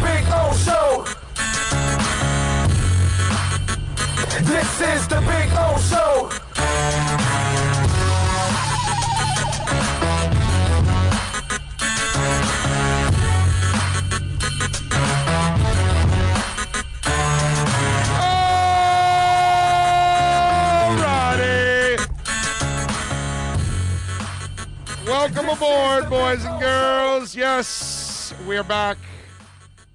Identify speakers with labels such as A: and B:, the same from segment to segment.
A: Big O Show. This is the Big O Show.
B: Welcome aboard, boys and girls. Yes, we are back.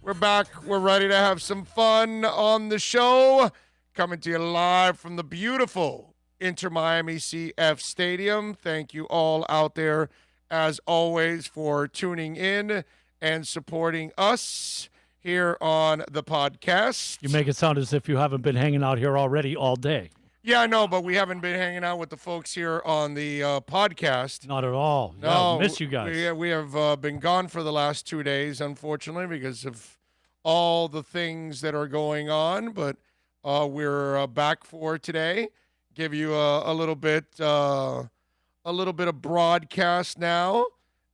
B: We're back. We're ready to have some fun on the show. Coming to you live from the beautiful Inter Miami CF Stadium. Thank you all out there, as always, for tuning in and supporting us here on the podcast.
C: You make it sound as if you haven't been hanging out here already all day.
B: Yeah, I know, but we haven't been hanging out with the folks here on the podcast.
C: Not at all.
B: No,
C: yeah, miss you guys.
B: We have been gone for the last 2 days, unfortunately, because of all the things that are going on. But we're back for today. Give you a little bit of broadcast now,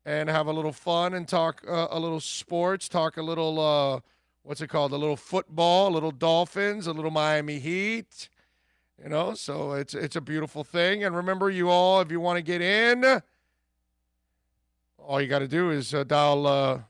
B: and have a little fun and talk a little sports. Talk a little what's it called? A little football, a little Dolphins, a little Miami Heat. You know, so it's a beautiful thing. And remember, you all, if you want to get in, all you got to do is dial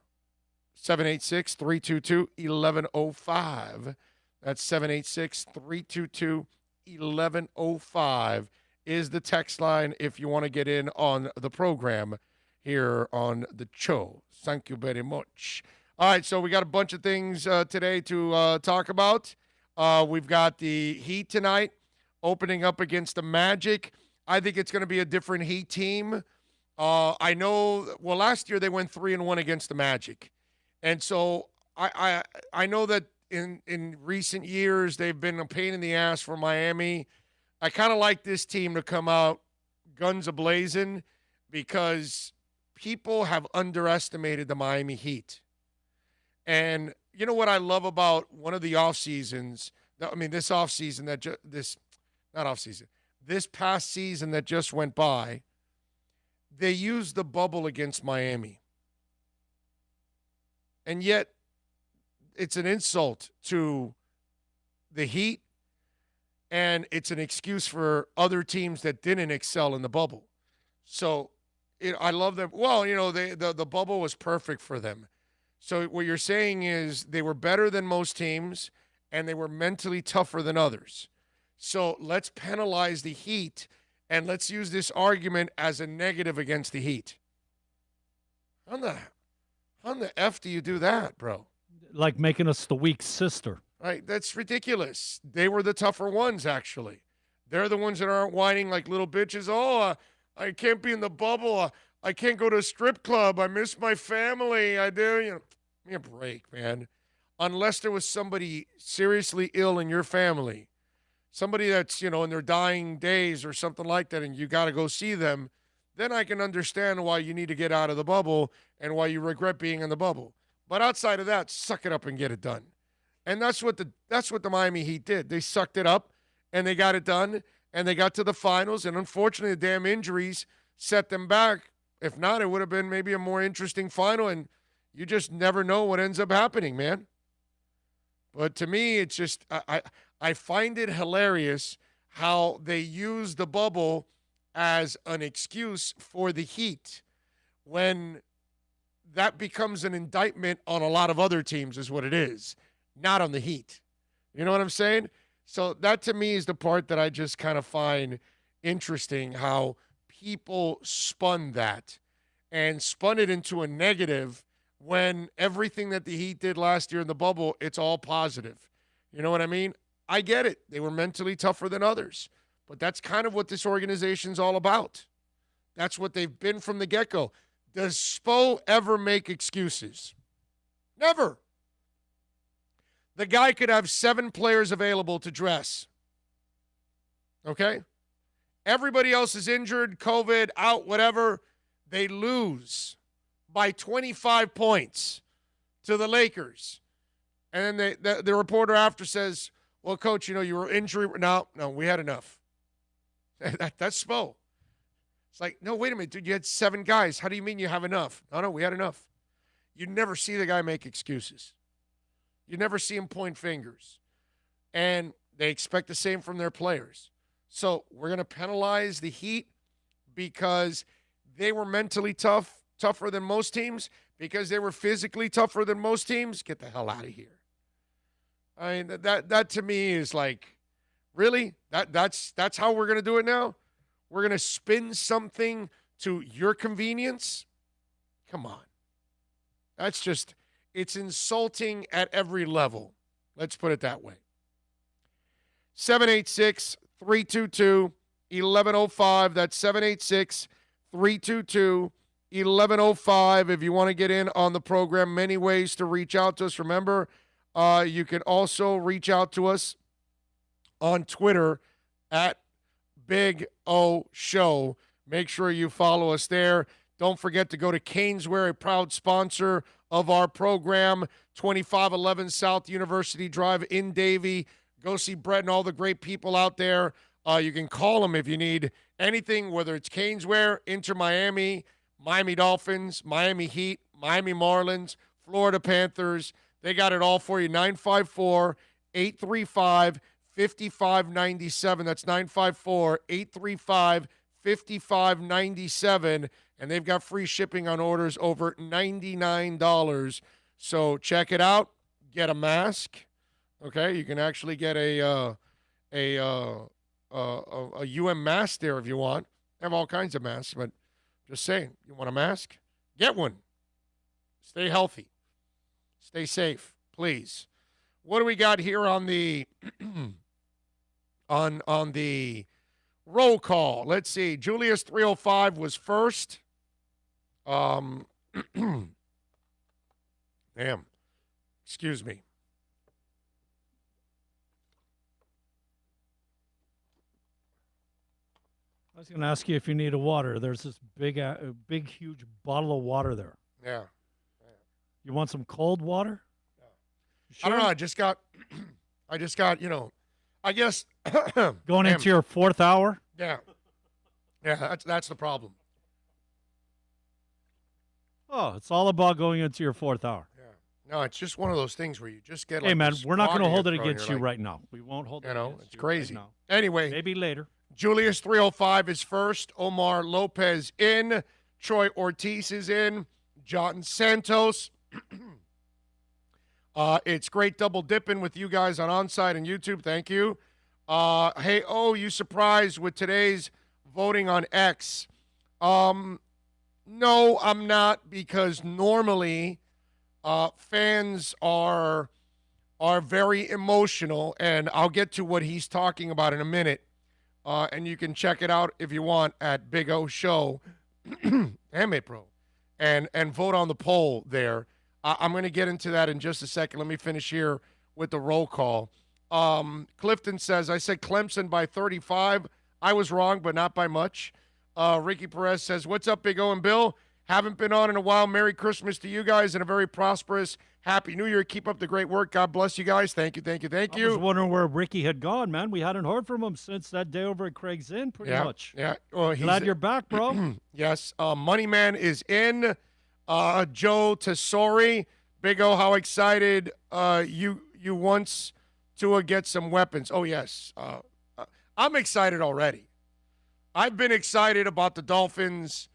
B: 786-322-1105. That's 786-322-1105 is the text line if you want to get in on the program here on the show. Thank you very much. All right, so we got a bunch of things today to talk about. We've got the Heat tonight, opening up against the Magic. I think it's going to be a different Heat team. I know, well, last year they went 3-1 against the Magic. And so I know that in recent years they've been a pain in the ass for Miami. I kind of like this team to come out guns a-blazing because people have underestimated the Miami Heat. And you know what I love about one of the off seasons, this off season this past season that just went by, they used the bubble against Miami. And yet, it's an insult to the Heat, and it's an excuse for other teams that didn't excel in the bubble. So, I love them. Well, you know, the bubble was perfect for them. So what you're saying is they were better than most teams, and they were mentally tougher than others. So let's penalize the Heat, and let's use this argument as a negative against the Heat. How the F do you do that, bro?
C: Like making us the weak sister.
B: Right? That's ridiculous. They were the tougher ones, actually. They're the ones that aren't whining like little bitches. Oh, I can't be in the bubble. I can't go to a strip club. I miss my family. I do. You know, give me a break, man. Unless there was somebody seriously ill in your family, somebody that's, you know, in their dying days or something like that, and you got to go see them, then I can understand why you need to get out of the bubble and why you regret being in the bubble. But outside of that, suck it up and get it done. And that's what the Miami Heat did. They sucked it up, and they got it done, and they got to the finals, and unfortunately the damn injuries set them back. If not, it would have been maybe a more interesting final, and you just never know what ends up happening, man. But to me, it's just I find it hilarious how they use the bubble as an excuse for the Heat when that becomes an indictment on a lot of other teams is what it is, not on the Heat. You know what I'm saying? So that to me is the part that I just kind of find interesting, how people spun that and spun it into a negative when everything that the Heat did last year in the bubble, it's all positive. You know what I mean? I get it. They were mentally tougher than others. But that's kind of what this organization's all about. That's what they've been from the get-go. Does Spo ever make excuses? Never. The guy could have 7 players available to dress. Okay? Everybody else is injured, COVID, out, whatever. They lose by 25 points to the Lakers. And then the reporter after says, well, Coach, you know, you were injured. No, we had enough. That's Spo. It's like, no, wait a minute, dude. You had 7 guys. How do you mean you have enough? No, we had enough. You never see the guy make excuses. You never see them point fingers. And they expect the same from their players. So we're going to penalize the Heat because they were mentally tougher than most teams, because they were physically tougher than most teams. Get the hell out of here. I mean, that to me is like, really? That's how we're going to do it now? We're going to spin something to your convenience? Come on. That's just, it's insulting at every level. Let's put it that way. 786-322-1105. That's 786-322-1105. If you want to get in on the program, many ways to reach out to us. Remember, you can also reach out to us on Twitter at Big O Show. Make sure you follow us there. Don't forget to go to Caneswear, a proud sponsor of our program, 2511 South University Drive in Davie. Go see Brett and all the great people out there. You can call them if you need anything, whether it's Caneswear, Inter Miami, Miami Dolphins, Miami Heat, Miami Marlins, Florida Panthers. They got it all for you. 954-835-5597. That's 954-835-5597. And they've got free shipping on orders over $99. So check it out. Get a mask. Okay, you can actually get a UM mask there if you want. Have all kinds of masks, but just saying, you want a mask? Get one. Stay healthy. Stay safe, please. What do we got here on the on the roll call? Let's see. Julius 305 was first. Damn. Excuse me.
C: I was going to ask you if you need a water. There's this big, huge bottle of water there.
B: Yeah.
C: You want some cold water?
B: Sure? I don't know. I just got, I guess.
C: Going into your fourth hour?
B: Yeah. Yeah, that's the problem.
C: Oh, it's all about going into your fourth hour.
B: Yeah. No, it's just one of those things where you just get
C: hey,
B: like,
C: man, we're not going to hold it against you
B: like,
C: right now. We won't hold it against you.
B: It's crazy.
C: Right now.
B: Anyway.
C: Maybe later.
B: Julius 305 is first. Omar Lopez in. Troy Ortiz is in. John Santos. It's great double dipping with you guys on Onside and YouTube. Thank you. Hey, you surprised with today's voting on X? No, I'm not, because normally fans are very emotional, and I'll get to what he's talking about in a minute. And you can check it out if you want at Big O Show, Anime Pro, and vote on the poll there. I'm going to get into that in just a second. Let me finish here with the roll call. Clifton says, I said Clemson by 35. I was wrong, but not by much. Ricky Perez says, what's up, Big O and Bill? Haven't been on in a while. Merry Christmas to you guys and a very prosperous Happy New Year. Keep up the great work. God bless you guys. Thank you.
C: I was wondering where Ricky had gone, man. We hadn't heard from him since that day over at Craig's Inn, pretty much.
B: Yeah. Well,
C: glad you're back, bro.
B: Yes. Moneyman is in. Joe Tesori. Big O, how excited you once to get some weapons. Oh, yes. I'm excited already. I've been excited about the Dolphins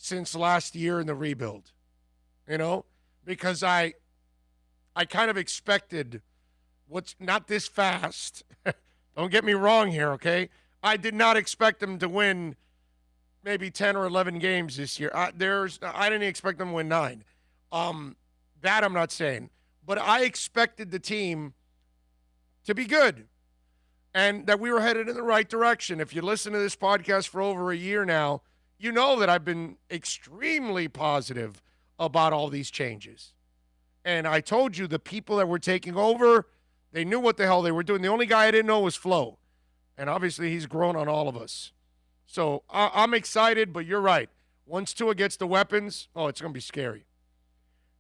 B: since last year in the rebuild, because I kind of expected what's not this fast. Don't get me wrong here, okay? I did not expect them to win maybe 10 or 11 games this year. I didn't expect them to win 9. That I'm not saying. But I expected the team to be good and that we were headed in the right direction. If you listen to this podcast for over a year now, you know that I've been extremely positive about all these changes. And I told you the people that were taking over, they knew what the hell they were doing. The only guy I didn't know was Flo. And obviously he's grown on all of us. So I'm excited, but you're right. Once Tua gets the weapons, it's going to be scary.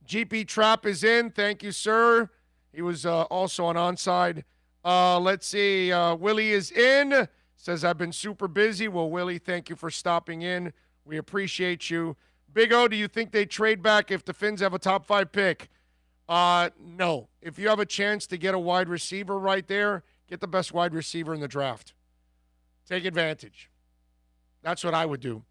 B: GP Trap is in. Thank you, sir. He was also on Onside. Let's see. Willie is in. Says, I've been super busy. Well, Willie, thank you for stopping in. We appreciate you. Big O, do you think they trade back if the Finns have a top 5 pick? No. If you have a chance to get a wide receiver right there, get the best wide receiver in the draft. Take advantage. That's what I would do.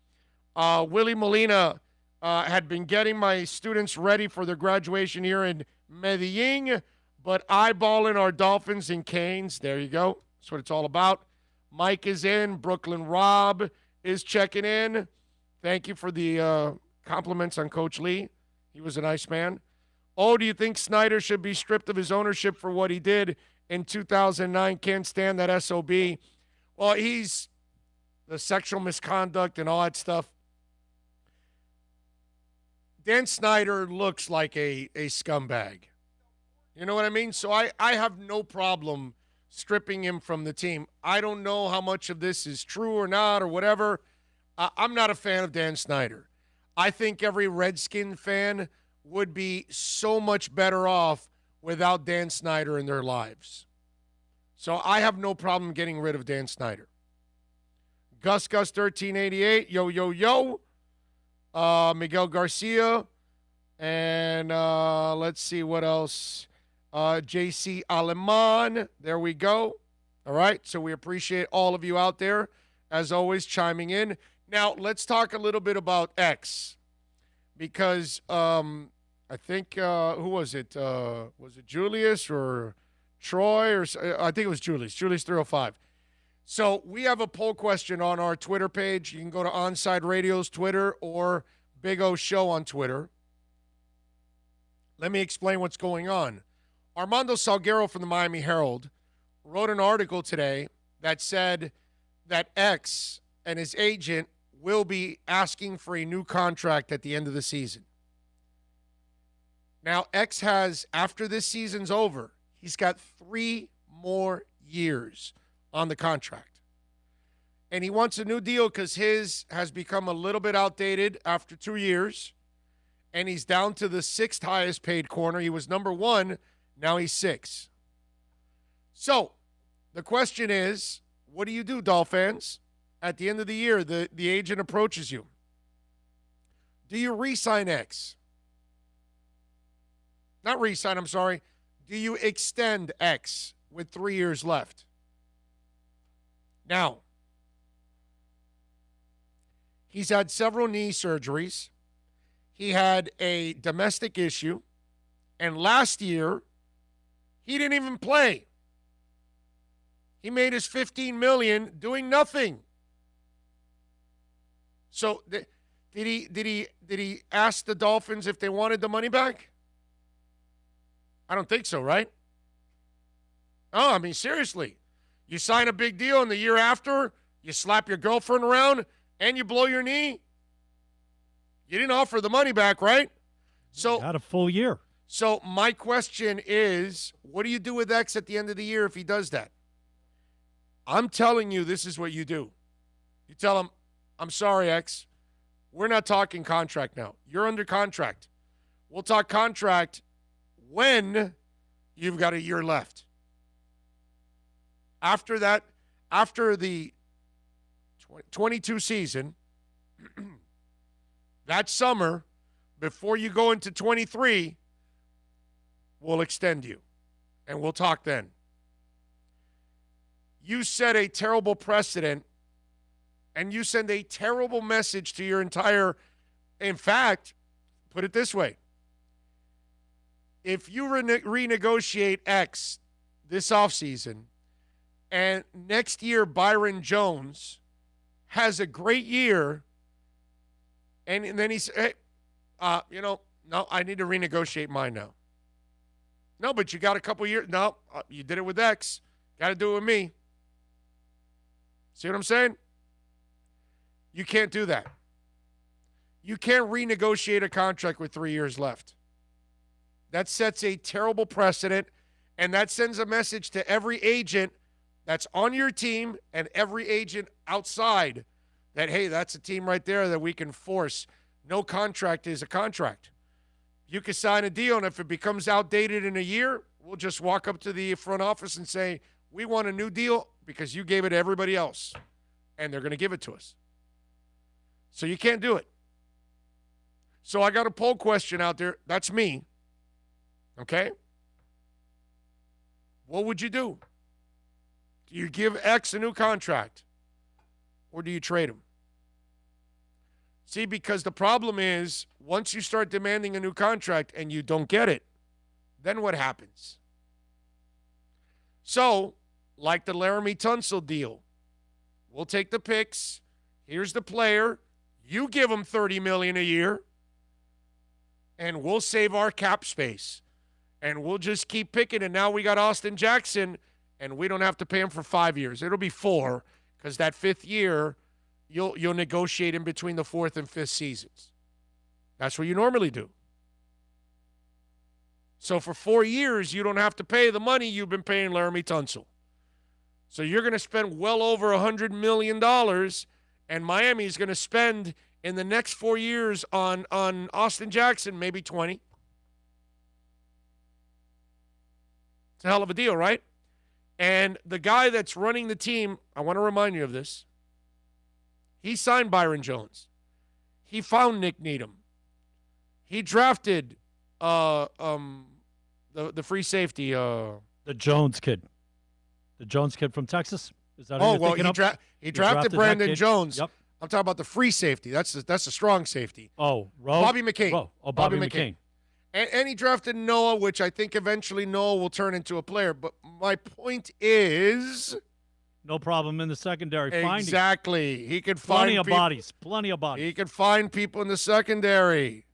B: Willie Molina had been getting my students ready for their graduation here in Medellin, but eyeballing our Dolphins and Canes. There you go. That's what it's all about. Mike is in. Brooklyn Rob is checking in. Thank you for the compliments on Coach Lee. He was a nice man. Oh, do you think Snyder should be stripped of his ownership for what he did in 2009? Can't stand that SOB. Well, he's the sexual misconduct and all that stuff. Dan Snyder looks like a scumbag. You know what I mean? So I have no problem stripping him from the team. I don't know how much of this is true or not or whatever. I'm not a fan of Dan Snyder. I think every Redskin fan would be so much better off without Dan Snyder in their lives. So I have no problem getting rid of Dan Snyder. Gus 1388, yo. Miguel Garcia, and let's see what else. JC Aleman, there we go. All right, so we appreciate all of you out there, as always, chiming in. Now, let's talk a little bit about X, because I think, who was it? Was it Julius or Troy? Or I think it was Julius 305. So we have a poll question on our Twitter page. You can go to Onside Radio's Twitter or Big O Show on Twitter. Let me explain what's going on. Armando Salguero from the Miami Herald wrote an article today that said that X and his agent will be asking for a new contract at the end of the season. Now, X has, after this season's over, he's got 3 more years on the contract. And he wants a new deal because his has become a little bit outdated after 2 years. And he's down to the 6th highest paid corner. He was number 1. Now he's 6. So the question is, what do you do, Dolphins? At the end of the year, the agent approaches you. Do you re-sign X? Not re-sign, I'm sorry. Do you extend X with 3 years left? Now, he's had several knee surgeries. He had a domestic issue. And last year, he didn't even play. He made his $15 million doing nothing. So did he ask the Dolphins if they wanted the money back? I don't think so, right? Oh, I mean, seriously. You sign a big deal, and the year after, you slap your girlfriend around, and you blow your knee? You didn't offer the money back, right? So
C: had a full year.
B: So my question is, what do you do with X at the end of the year if he does that? I'm telling you, this is what you do. You tell him, I'm sorry, X. We're not talking contract now. You're under contract. We'll talk contract when you've got a year left. After that, after the 22 season, that summer, before you go into 23, we'll extend you, and we'll talk then. You set a terrible precedent, and you send a terrible message to your entire – in fact, put it this way. If you renegotiate X this offseason, and next year Byron Jones has a great year, and then he says, hey, no, I need to renegotiate mine now. No, but you got a couple years. No, you did it with X. Got to do it with me. See what I'm saying? You can't do that. You can't renegotiate a contract with 3 years left. That sets a terrible precedent, and that sends a message to every agent that's on your team and every agent outside that, hey, that's a team right there that we can force. No contract is a contract. You can sign a deal, and if it becomes outdated in a year, we'll just walk up to the front office and say, we want a new deal because you gave it to everybody else, and they're going to give it to us. So you can't do it. So I got a poll question out there. That's me. Okay? What would you do? Do you give X a new contract? Or do you trade him? See, because the problem is, once you start demanding a new contract and you don't get it, then what happens? So, like the Laramie Tunsil deal, we'll take the picks. Here's the player. You give him $30 million a year, and we'll save our cap space. And we'll just keep picking. And now we got Austin Jackson, and we don't have to pay him for 5 years. It'll be 4, because that 5th year, you'll negotiate in between the 4th and 5th seasons. That's what you normally do. So for 4 years, you don't have to pay the money you've been paying Laramie Tunsil. So you're going to spend well over $100 million, and Miami is going to spend in the next 4 years on Austin Jackson maybe 20. It's a hell of a deal, right? And the guy that's running the team, I want to remind you of this. He signed Byron Jones. He found Nick Needham. He drafted the free safety.
C: The Jones kid. The Jones kid from Texas? Is that who you're thinking of?
B: He drafted Brandon Jones.
C: Yep.
B: I'm talking about the free safety. That's the strong safety.
C: Oh,
B: Bobby McCain.
C: Oh, Bobby McCain.
B: And he drafted Noah, which I think eventually Noah will turn into a player. But my point is,
C: no problem in the secondary.
B: Exactly. He could find
C: plenty of bodies. Plenty of bodies.
B: He could find people in the secondary.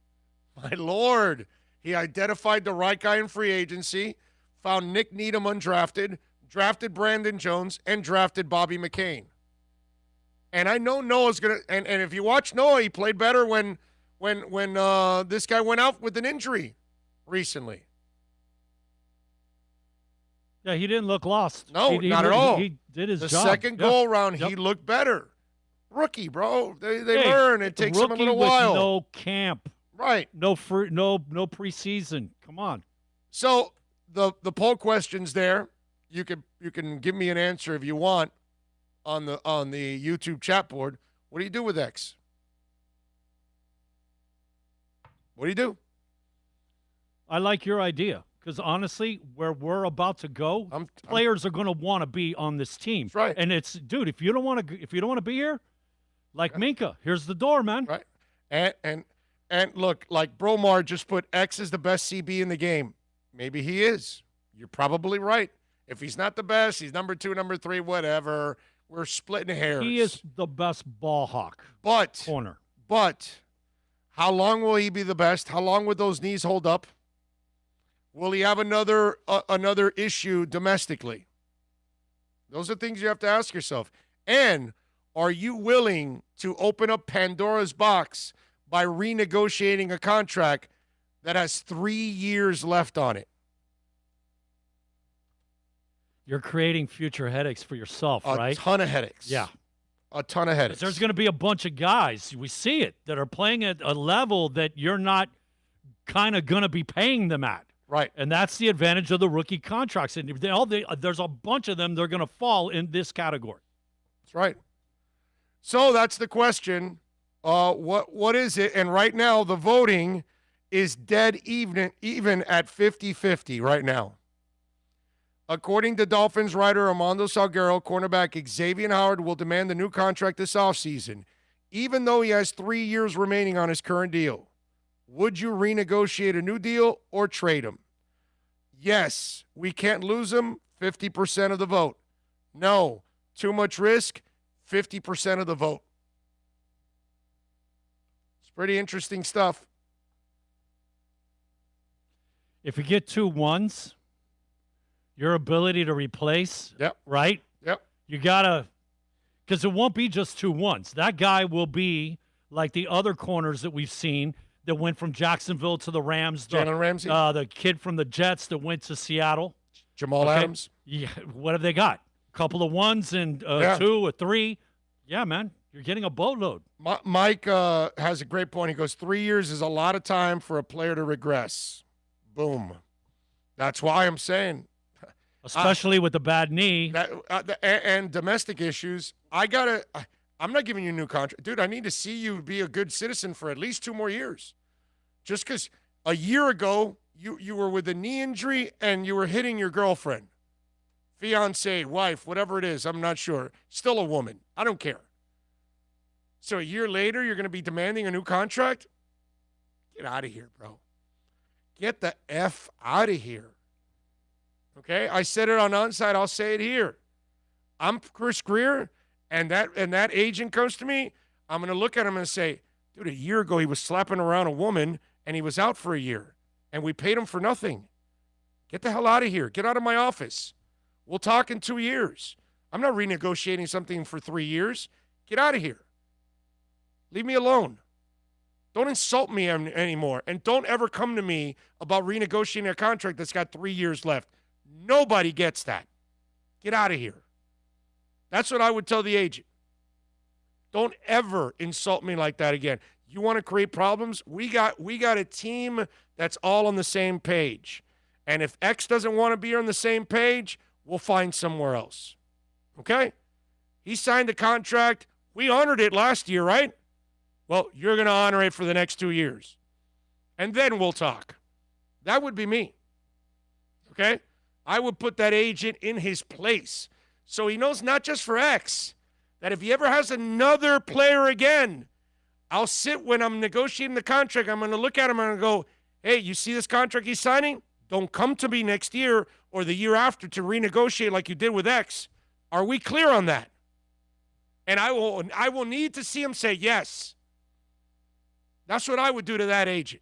B: My Lord. He identified the right guy in free agency, found Nick Needham undrafted, drafted Brandon Jones, and drafted Bobby McCain. And I know Noah's going to – and if you watch Noah, he played better when this guy went out with an injury recently.
C: Yeah, he didn't look lost.
B: No, not at all.
C: He did his job.
B: The second go-around, he looked better. Rookie, bro. They learn. It takes them a little while.
C: With no camp.
B: Right.
C: No preseason. Come on.
B: So the poll question's there. You can give me an answer if you want on the YouTube chat board. What do you do with X? What do you do?
C: I like your idea because honestly, where we're about to go, players are going to want to be on this team.
B: That's right.
C: And it's, dude, if you don't want to be here, like Minka, here's the door, man.
B: Right. And look, like Bromar just put X is the best CB in the game. Maybe he is. You're probably right. If he's not the best, he's number 2, number 3, whatever. We're splitting hairs.
C: He is the best ball hawk. Corner.
B: But how long will he be the best? How long would those knees hold up? Will he have another issue domestically? Those are things you have to ask yourself. And are you willing to open up Pandora's box by renegotiating a contract that has 3 years left on it?
C: You're creating future headaches for yourself, right?
B: A ton of headaches.
C: Yeah.
B: A ton of headaches.
C: There's going to be a bunch of guys, we see it, that are playing at a level that you're not kind of going to be paying them at.
B: Right.
C: And that's the advantage of the rookie contracts. And there's a bunch of them, they're going to fall in this category.
B: That's right. So that's the question. What is it? And right now, the voting is dead even at 50-50 right now. According to Dolphins writer Armando Salguero, cornerback Xavier Howard will demand a new contract this offseason, even though he has 3 years remaining on his current deal. Would you renegotiate a new deal or trade him? Yes, we can't lose him, 50% of the vote. No, too much risk, 50% of the vote. It's pretty interesting stuff.
C: If you get 2 1s, your ability to replace,
B: yep.
C: Right?
B: Yep.
C: You got to, because it won't be just 2 1s. That guy will be like the other corners that we've seen that went from Jacksonville to the Rams.
B: Jalen Ramsey?
C: The kid from the Jets that went to Seattle.
B: Jamal Adams?
C: Yeah. What have they got? A couple of 1s and 2 or 3. Yeah, man. You're getting a boatload.
B: Mike has a great point. He goes, 3 years is a lot of time for a player to regress. Boom. That's why I'm saying.
C: Especially with the bad knee.
B: And domestic issues. I'm not giving you a new contract. Dude, I need to see you be a good citizen for at least 2 more years. Just because a year ago, you were with a knee injury and you were hitting your girlfriend, fiance, wife, whatever it is. I'm not sure. Still a woman. I don't care. So a year later, you're going to be demanding a new contract? Get out of here, bro. Get the F out of here. Okay? I said it on Onside. I'll say it here. I'm Chris Greer, and that agent comes to me. I'm going to look at him and say, dude, a year ago he was slapping around a woman, and he was out for a year, and we paid him for nothing. Get the hell out of here. Get out of my office. We'll talk in 2 years. I'm not renegotiating something for 3 years. Get out of here. Leave me alone. Don't insult me anymore, and don't ever come to me about renegotiating a contract that's got 3 years left. Nobody gets that. Get out of here. That's what I would tell the agent. Don't ever insult me like that again. You want to create problems? We got a team that's all on the same page. And if X doesn't want to be on the same page, we'll find somewhere else. Okay? He signed a contract. We honored it last year, right? Well, you're going to honor it for the next 2 years. And then we'll talk. That would be me. Okay? I would put that agent in his place. So he knows not just for X, that if he ever has another player again, I'll sit when I'm negotiating the contract. I'm going to look at him and go, hey, you see this contract he's signing? Don't come to me next year or the year after to renegotiate like you did with X. Are we clear on that? And I will need to see him say yes. That's what I would do to that agent.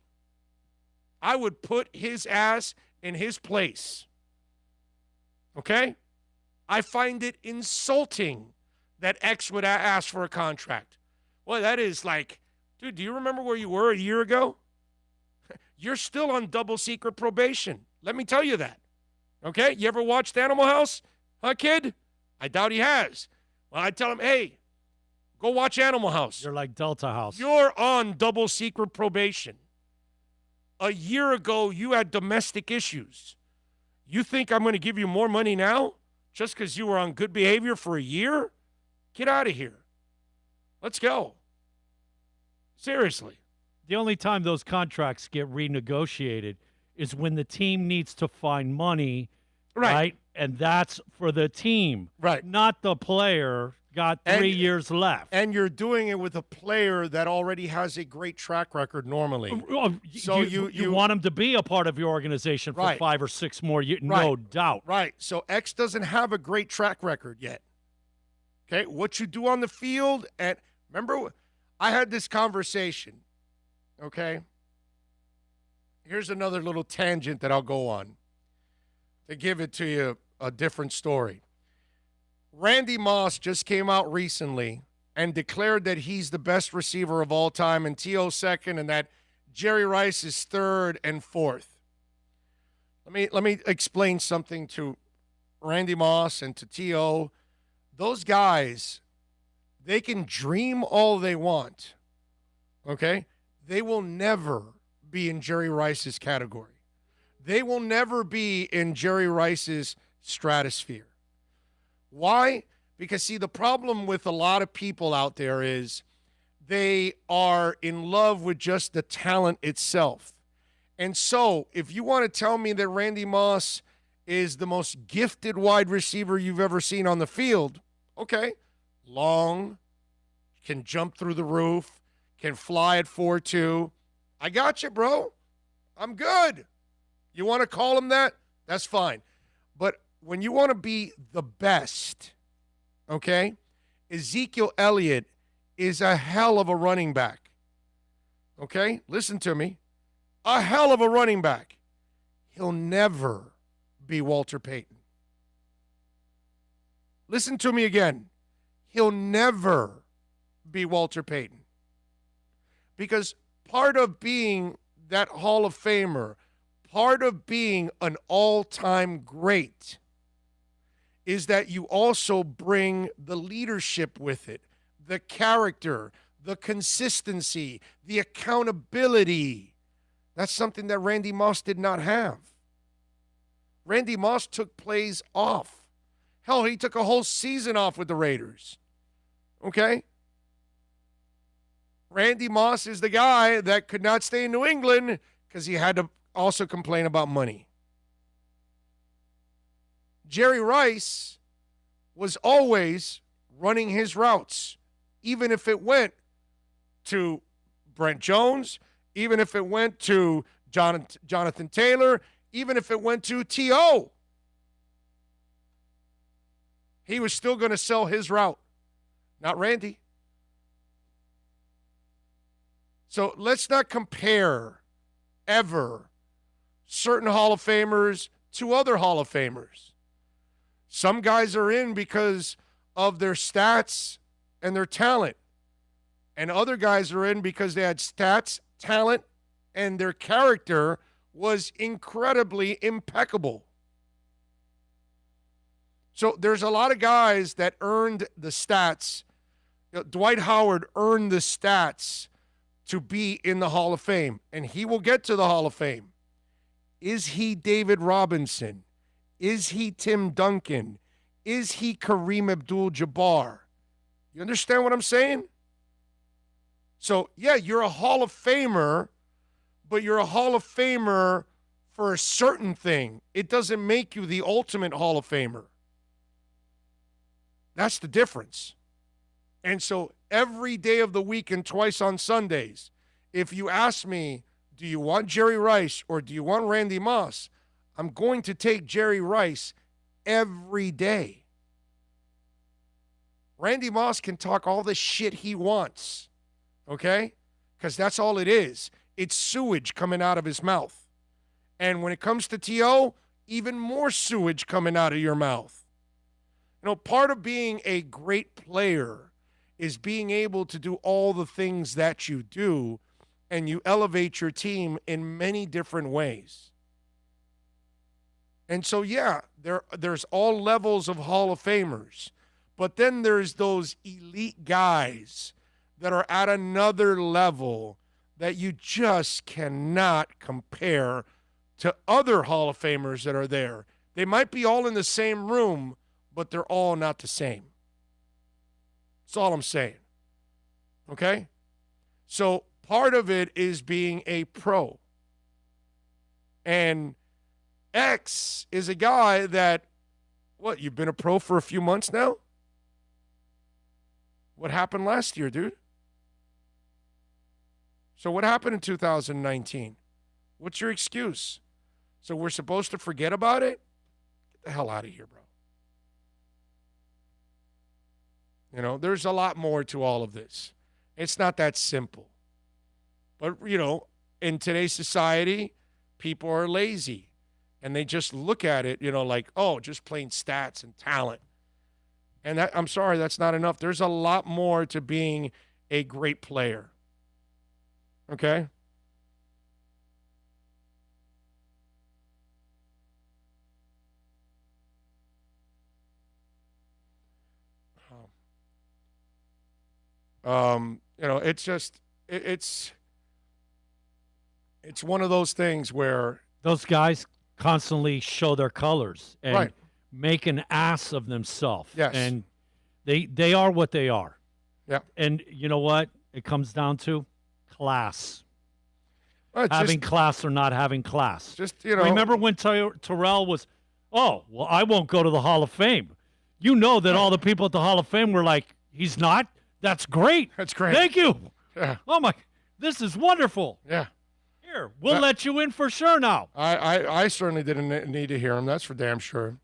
B: I would put his ass in his place. Okay? I find it insulting that X would ask for a contract. Well, that is like, dude, do you remember where you were a year ago? You're still on double secret probation. Let me tell you that. Okay? You ever watched Animal House? Huh, kid? I doubt he has. Well, I tell him, hey, go watch Animal House.
C: You're like Delta House.
B: You're on double secret probation. A year ago, you had domestic issues. You think I'm going to give you more money now just because you were on good behavior for a year? Get out of here. Let's go. Seriously.
C: The only time those contracts get renegotiated is when the team needs to find money, right? And that's for the team,
B: right?
C: Not the player. Got 3 years left.
B: And you're doing it with a player that already has a great track record normally.
C: So you want him to be a part of your organization for 5 or 6 more years, no doubt.
B: Right. So X doesn't have a great track record yet. Okay? What you do on the field, and remember, I had this conversation, okay? Here's another little tangent that I'll go on to give it to you a different story. Randy Moss just came out recently and declared that he's the best receiver of all time and T.O. second and that Jerry Rice is third and fourth. Let me explain something to Randy Moss and to T.O. Those guys, they can dream all they want, okay? They will never be in Jerry Rice's category. They will never be in Jerry Rice's stratosphere. Why? Because, see, the problem with a lot of people out there is they are in love with just the talent itself. And so if you want to tell me that Randy Moss is the most gifted wide receiver you've ever seen on the field, okay, long, can jump through the roof, can fly at 4.2. I got you, bro. I'm good. You want to call him that? That's fine. But when you want to be the best, okay, Ezekiel Elliott is a hell of a running back. Okay? Listen to me. A hell of a running back. He'll never be Walter Payton. Listen to me again. He'll never be Walter Payton. Because part of being that Hall of Famer, part of being an all-time great is that you also bring the leadership with it, the character, the consistency, the accountability. That's something that Randy Moss did not have. Randy Moss took plays off. Hell, he took a whole season off with the Raiders. Okay? Randy Moss is the guy that could not stay in New England because he had to also complain about money. Jerry Rice was always running his routes, even if it went to Brent Jones, even if it went to Jonathan Taylor, even if it went to T.O. He was still going to sell his route, not Randy. So let's not compare ever certain Hall of Famers to other Hall of Famers. Some guys are in because of their stats and their talent. And other guys are in because they had stats, talent, and their character was incredibly impeccable. So there's a lot of guys that earned the stats. Dwight Howard earned the stats to be in the Hall of Fame, and he will get to the Hall of Fame. Is he David Robinson? Is he Tim Duncan? Is he Kareem Abdul-Jabbar? You understand what I'm saying? So, yeah, you're a Hall of Famer, but you're a Hall of Famer for a certain thing. It doesn't make you the ultimate Hall of Famer. That's the difference. And so every day of the week and twice on Sundays, if you ask me, do you want Jerry Rice or do you want Randy Moss? I'm going to take Jerry Rice every day. Randy Moss can talk all the shit he wants, okay? Because that's all it is. It's sewage coming out of his mouth. And when it comes to T.O., even more sewage coming out of your mouth. You know, part of being a great player is being able to do all the things that you do, and you elevate your team in many different ways. And so, yeah, there's all levels of Hall of Famers. But then there's those elite guys that are at another level that you just cannot compare to other Hall of Famers that are there. They might be all in the same room, but they're all not the same. That's all I'm saying. Okay? So part of it is being a pro. And X is a guy that, what, you've been a pro for a few months now? What happened last year, dude? So what happened in 2019? What's your excuse? So we're supposed to forget about it? Get the hell out of here, bro. You know, there's a lot more to all of this. It's not that simple. But, you know, in today's society, people are lazy. And they just look at it, you know, like, oh, just plain stats and talent. And that, I'm sorry, that's not enough. There's a lot more to being a great player. Okay? You know, it's just, it's one of those things where
C: those guys constantly show their colors and
B: right.
C: make an ass of themselves.
B: Yes.
C: And they are what they are.
B: Yeah.
C: And you know what it comes down to? Class.
B: Having
C: class or not having class.
B: Just, you know.
C: Remember when Terrell was, oh, well, I won't go to the Hall of Fame. You know that all the people at the Hall of Fame were like, he's not? That's great.
B: That's great.
C: Thank you.
B: Yeah.
C: Oh, my, this is wonderful.
B: Yeah.
C: Here, we'll let you in for sure now.
B: I certainly didn't need to hear him. That's for damn sure.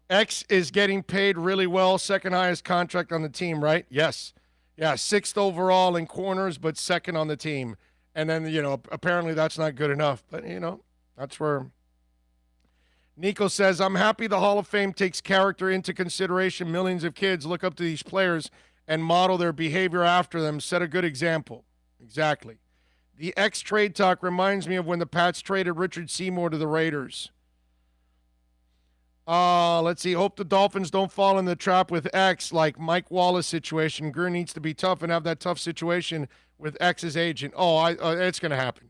B: X is getting paid really well. Second highest contract on the team, right? Yes. Yeah, 6th overall in corners, but second on the team. And then, you know, apparently that's not good enough. But, you know, that's where Nico says, I'm happy the Hall of Fame takes character into consideration. Millions of kids look up to these players and model their behavior after them. Set a good example. Exactly. The X trade talk reminds me of when the Pats traded Richard Seymour to the Raiders. Let's see. Hope the Dolphins don't fall in the trap with X like Mike Wallace situation. Greer needs to be tough and have that tough situation with X's agent. It's going to happen.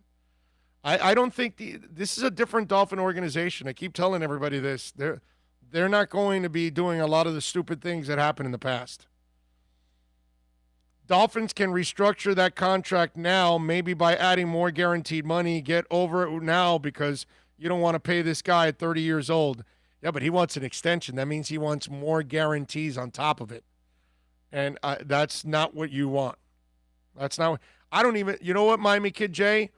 B: I don't think this is a different Dolphin organization. I keep telling everybody this. They're not going to be doing a lot of the stupid things that happened in the past. Dolphins can restructure that contract now, maybe by adding more guaranteed money. Get over it now because you don't want to pay this guy at 30 years old. Yeah, but he wants an extension. That means he wants more guarantees on top of it. And that's not what you want. That's not. I don't even. You know what, Miami Kid Jay?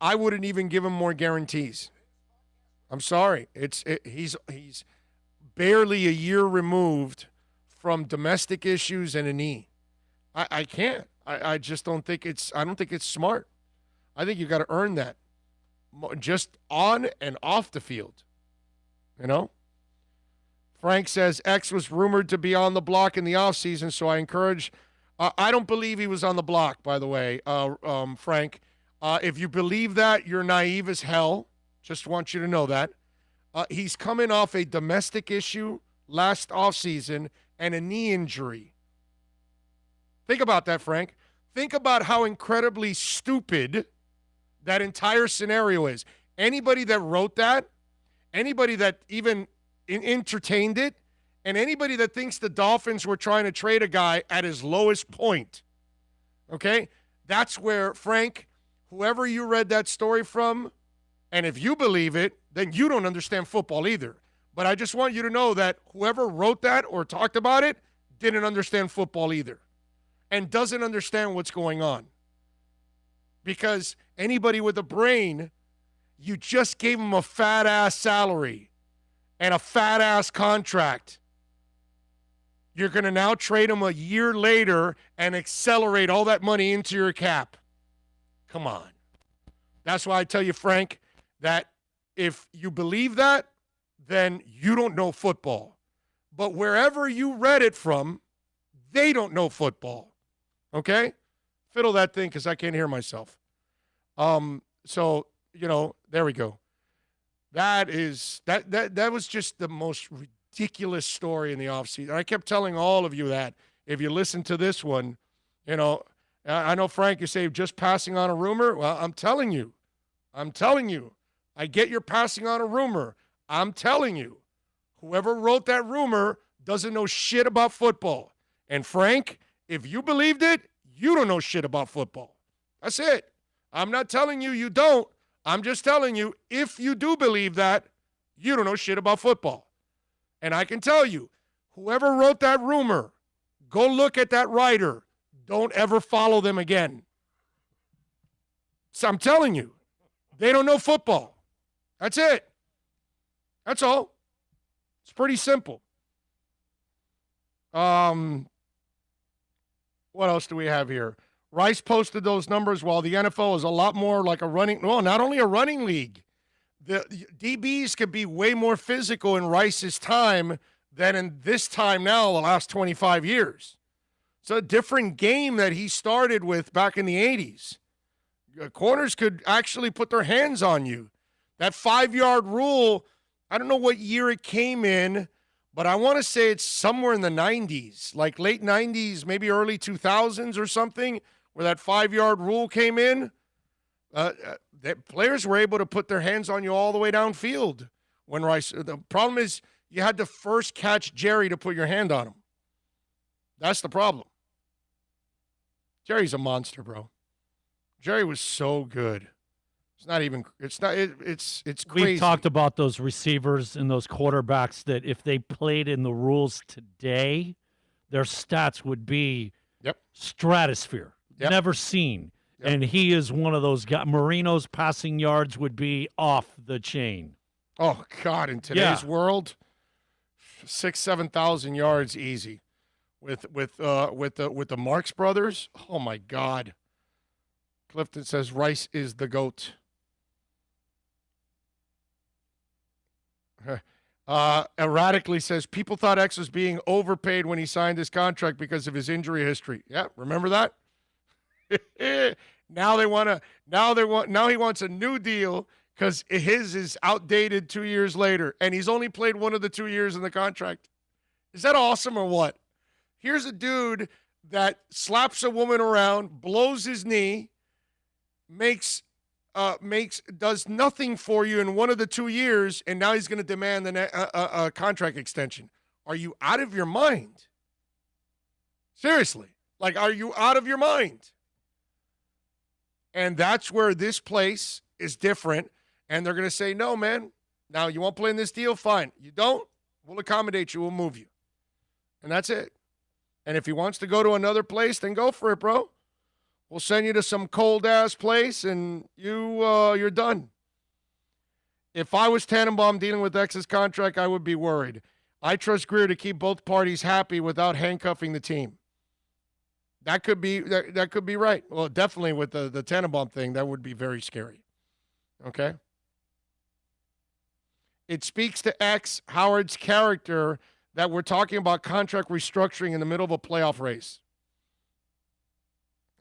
B: I wouldn't even give him more guarantees. I'm sorry. He's barely a year removed from domestic issues and a knee. I can't. I just don't think it's. I don't think it's smart. I think you got to earn that, just on and off the field. You know. Frank says X was rumored to be on the block in the offseason, so I encourage. I don't believe he was on the block, by the way, Frank. If you believe that, you're naive as hell. Just want you to know that. He's coming off a domestic issue last offseason and a knee injury. Think about that, Frank. Think about how incredibly stupid that entire scenario is. Anybody that wrote that, anybody that even entertained it, and anybody that thinks the Dolphins were trying to trade a guy at his lowest point, okay? That's where, Frank, whoever you read that story from, and if you believe it, then you don't understand football either. But I just want you to know that whoever wrote that or talked about it didn't understand football either and doesn't understand what's going on. Because anybody with a brain, you just gave him a fat-ass salary and a fat-ass contract. You're going to now trade him a year later and accelerate all that money into your cap. Come on. That's why I tell you, Frank, that if you believe that, then you don't know football. But wherever you read it from, they don't know football. Okay? Fiddle that thing because I can't hear myself. So, there we go. That was just the most ridiculous story in the offseason. I kept telling all of you that. If you listen to this one, I know, Frank, you say just passing on a rumor. Well, I'm telling you. I get you're passing on a rumor. I'm telling you. Whoever wrote that rumor doesn't know shit about football. And Frank, if you believed it, you don't know shit about football. That's it. I'm not telling you you don't. I'm just telling you, if you do believe that, you don't know shit about football. And I can tell you, whoever wrote that rumor, go look at that writer. Don't ever follow them again. So I'm telling you, they don't know football. That's it. That's all. It's pretty simple. What else do we have here? Rice posted those numbers while the NFL is a lot more like not only a running league. The DBs could be way more physical in Rice's time than in this time now, the last 25 years. It's a different game that he started with back in the 80s. Corners could actually put their hands on you. That 5-yard rule, I don't know what year it came in, but I want to say it's somewhere in the 90s, like late 90s, maybe early 2000s or something, where that 5-yard rule came in. Players were able to put their hands on you all the way downfield. When Rice, the problem is you had to first catch Jerry to put your hand on him. That's the problem. Jerry's a monster, bro. Jerry was so good. It's crazy.
C: We've talked about those receivers and those quarterbacks that if they played in the rules today, their stats would be stratosphere. Yep. Never seen. Yep. And he is one of those guys. Marino's passing yards would be off the chain.
B: Oh, God, in today's world, 6,000-7,000 yards easy. With the Marx brothers, oh, my God. Clifton says Rice is the GOAT. Erratically says people thought X was being overpaid when he signed his contract because of his injury history. Yeah, remember that? Now he wants a new deal because his is outdated 2 years later, and he's only played one of the 2 years in the contract. Is that awesome or what? Here's a dude that slaps a woman around, blows his knee, does nothing for you in one of the 2 years, and now he's going to demand a contract extension. Are you out of your mind? Seriously. Like, are you out of your mind? And that's where this place is different. And they're going to say, no, man. Now, you won't play in this deal? Fine. You don't? We'll accommodate you. We'll move you. And that's it. And if he wants to go to another place, then go for it, bro. We'll send you to some cold-ass place, and you're done. If I was Tannenbaum dealing with X's contract, I would be worried. I trust Greer to keep both parties happy without handcuffing the team. That could be right. Well, definitely with the Tannenbaum thing, that would be very scary. Okay? It speaks to X, Howard's character, that we're talking about contract restructuring in the middle of a playoff race.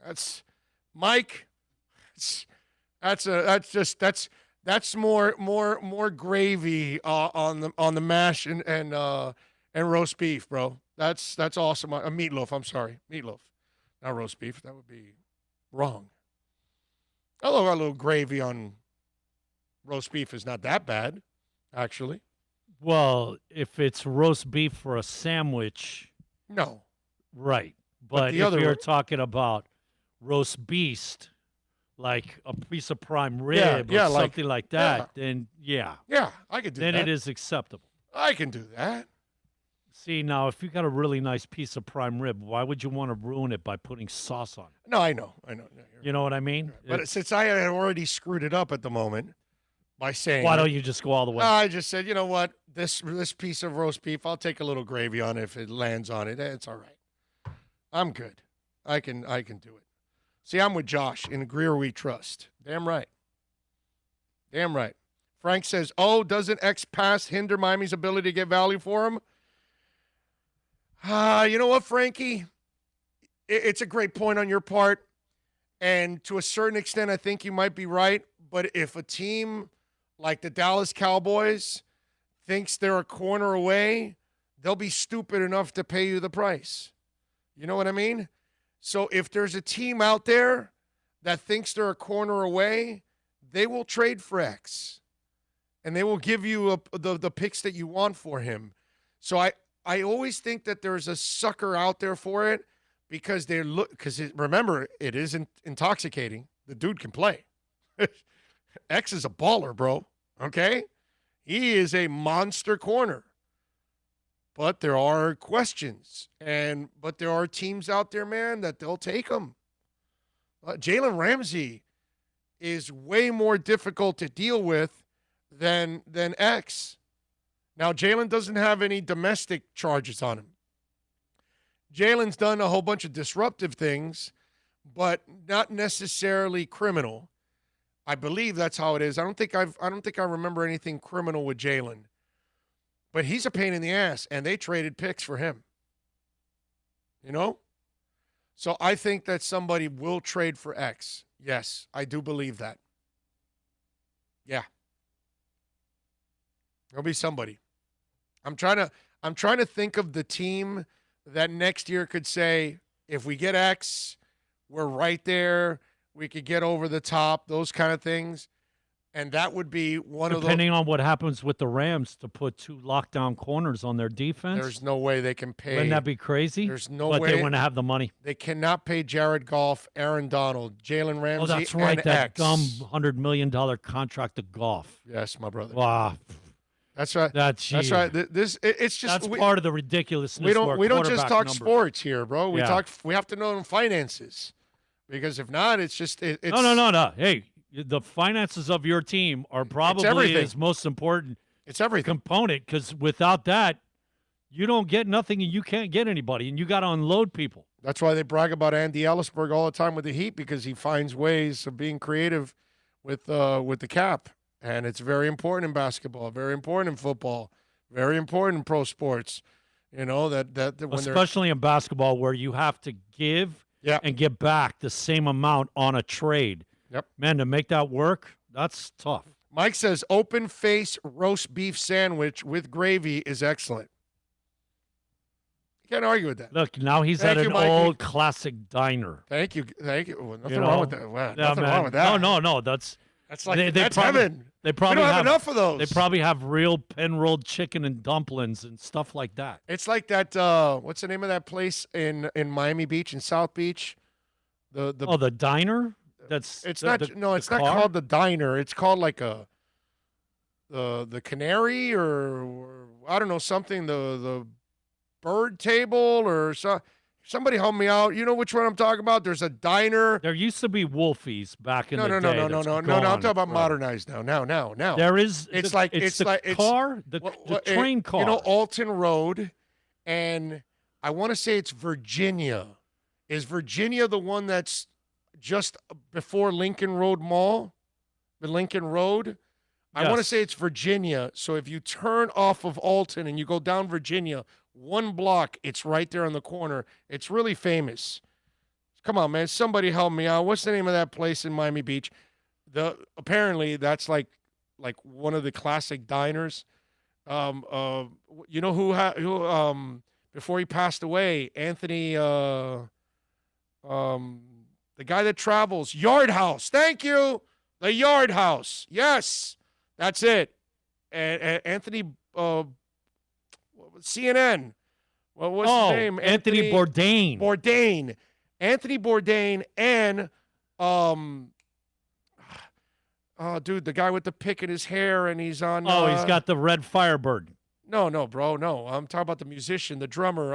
B: That's Mike. That's more gravy on the mash and roast beef, bro. That's awesome. Meatloaf. I'm sorry, meatloaf, not roast beef. That would be wrong. Although a little gravy on roast beef is not that bad, actually.
C: Well, if it's roast beef for a sandwich,
B: no,
C: right. But if you're talking about roast beast, like a piece of prime rib or something like that, then yeah,
B: I could do
C: that.
B: Then
C: it is acceptable.
B: I can do that.
C: See, now, if you got a really nice piece of prime rib, why would you want to ruin it by putting sauce on it?
B: No, I know.
C: You know what I mean?
B: Right. But since I had already screwed it up at the moment by saying,
C: why don't you just go all the way?
B: I just said, you know what, this piece of roast beef, I'll take a little gravy on it if it lands on it. It's all right. I'm good. I can do it. See, I'm with Josh. In Greer we trust. Damn right. Damn right. Frank says, doesn't X pass hinder Miami's ability to get value for him? You know what, Frankie? It's a great point on your part. And to a certain extent, I think you might be right. But if a team like the Dallas Cowboys thinks they're a corner away, they'll be stupid enough to pay you the price. You know what I mean? So if there's a team out there that thinks they're a corner away, they will trade for X. And they will give you the picks that you want for him. So I always think that there's a sucker out there for it because remember, it is intoxicating. The dude can play. X is a baller, bro. Okay? He is a monster corner. But there are questions. But there are teams out there, man, that they'll take him. Jalen Ramsey is way more difficult to deal with than X. Now, Jalen doesn't have any domestic charges on him. Jalen's done a whole bunch of disruptive things, but not necessarily criminal. I believe that's how it is. I don't think I remember anything criminal with Jalen. But he's a pain in the ass, and they traded picks for him. You know? So I think that somebody will trade for X. Yes, I do believe that. Yeah. There'll be somebody. I'm trying to think of the team that next year could say, if we get X, we're right there. We could get over the top, those kind of things. And that would be one of those.
C: Depending on what happens with the Rams to put two lockdown corners on their defense.
B: There's no way they can pay.
C: Wouldn't that be crazy?
B: There's no
C: way.
B: But
C: they wouldn't have the money.
B: They cannot pay Jared Goff, Aaron Donald, Jalen Ramsey,
C: that's right.
B: and
C: That
B: X.
C: dumb $100 million contract to Goff.
B: Yes, my brother.
C: Wow.
B: That's right. That's right. It's just
C: that's part of the ridiculousness.
B: We don't just talk
C: numbers.
B: sports here, bro. We have to know finances, because if not, it's just it's
C: no. Hey, the finances of your team are probably his most important.
B: It's everything
C: component, because without that, you don't get nothing and you can't get anybody, and you got to unload people.
B: That's why they brag about Andy Ellisberg all the time with the Heat, because he finds ways of being creative with the cap. And it's very important in basketball, very important in football, very important in pro sports. You know, that when
C: especially in basketball, where you have to give and get back the same amount on a trade.
B: Yep.
C: Man, to make that work, that's tough.
B: Mike says open face roast beef sandwich with gravy is excellent. You can't argue with that.
C: Look, now he's at an old classic diner.
B: Thank you. Well, nothing wrong with that. Wow, nothing wrong with that.
C: No. That's
B: That's like that's heaven.
C: They probably
B: we don't have enough of those.
C: They probably have real pen-rolled chicken and dumplings and stuff like that.
B: It's like that. What's the name of that place in Miami Beach in South Beach?
C: The diner. It's not
B: called the diner. It's called like the Canary or I don't know something. The bird table or so. Somebody help me out. You know which one I'm talking about? There's a diner.
C: There used to be Wolfies back in the day.
B: No. I'm talking about modernized now. Now.
C: There is.
B: It's
C: the car, the train car.
B: You know, Alton Road, and I want to say it's Virginia. Is Virginia the one that's just before Lincoln Road Mall? The Lincoln Road? I want to say it's Virginia. So if you turn off of Alton and you go down Virginia, one block, it's right there on the corner. It's really famous. Come on, man. Somebody help me out. What's the name of that place in Miami Beach? Apparently that's like one of the classic diners. You know who before he passed away, Anthony the guy that travels, Yard House. Thank you. The Yard House. Yes. That's it. And Anthony CNN. What was his name?
C: Anthony Bourdain.
B: Bourdain. Anthony Bourdain and dude, the guy with the pick in his hair and he's on
C: he's got the red Firebird.
B: No, bro. No. I'm talking about the musician, the drummer.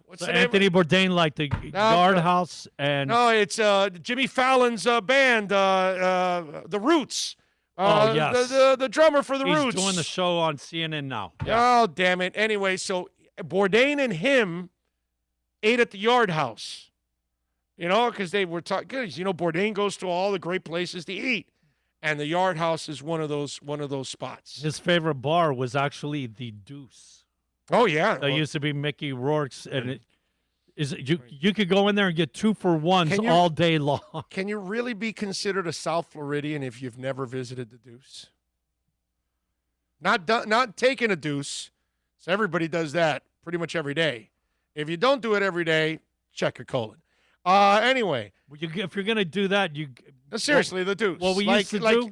B: What's the name?
C: Anthony Bourdain, like the Yard House, and
B: no, it's Jimmy Fallon's band, the Roots.
C: Yes,
B: the drummer for the Roots.
C: He's doing the show on CNN now.
B: Yeah. Oh, damn it! Anyway, so Bourdain and him ate at the Yard House. You know, because they were talking. Because you know, Bourdain goes to all the great places to eat, and the Yard House is one of those spots.
C: His favorite bar was actually the Deuce.
B: Oh yeah,
C: that used to be Mickey Rourke's, and you could go in there and get 2 for $1s all day long.
B: Can you really be considered a South Floridian if you've never visited the Deuce? Not taking a deuce. So everybody does that pretty much every day. If you don't do it every day, check your colon. Anyway,
C: if you're gonna do that,
B: seriously, the Deuce.
C: What we used to do,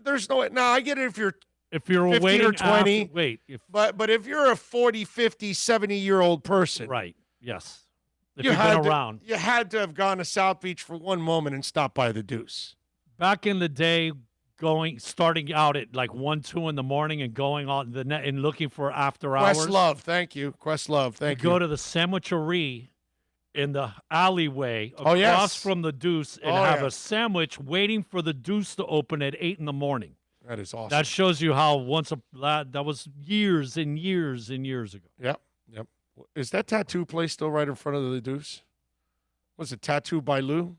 B: there's no. Now I get it if you're 15
C: waiting
B: or 20. But if you're a 40, 50, 70-year-old person.
C: Right, yes. If
B: you
C: you've been around.
B: You had to have gone to South Beach for one moment and stopped by the Deuce.
C: Back in the day, starting out at like 1, 2 in the morning and going on the net and looking for after hours.
B: Questlove, thank you. Questlove, thank you.
C: Go to the sandwichery in the alleyway across from the Deuce and have a sandwich waiting for the Deuce to open at 8 in the morning.
B: That is awesome.
C: That shows you how that was years and years and years ago.
B: Yep. Is that tattoo place still right in front of the Deuce? Was it Tattoo by Lou?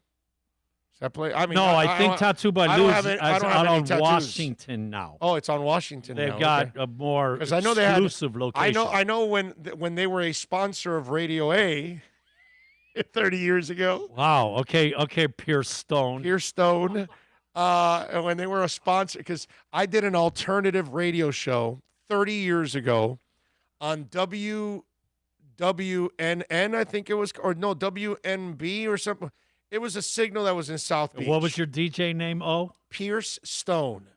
B: Is that place? I mean,
C: no, I think Tattoo by Lou is out on
B: tattoos.
C: Washington now.
B: Oh, it's on Washington now.
C: They've got a more exclusive location.
B: I know when they were a sponsor of Radio A 30 years ago.
C: Wow. Okay, Pierce Stone.
B: When they were a sponsor, because I did an alternative radio show 30 years ago on WWNN, I think it was, or no, WNB or something. It was a signal that was in South Beach.
C: What was your DJ name,
B: Pierce Stone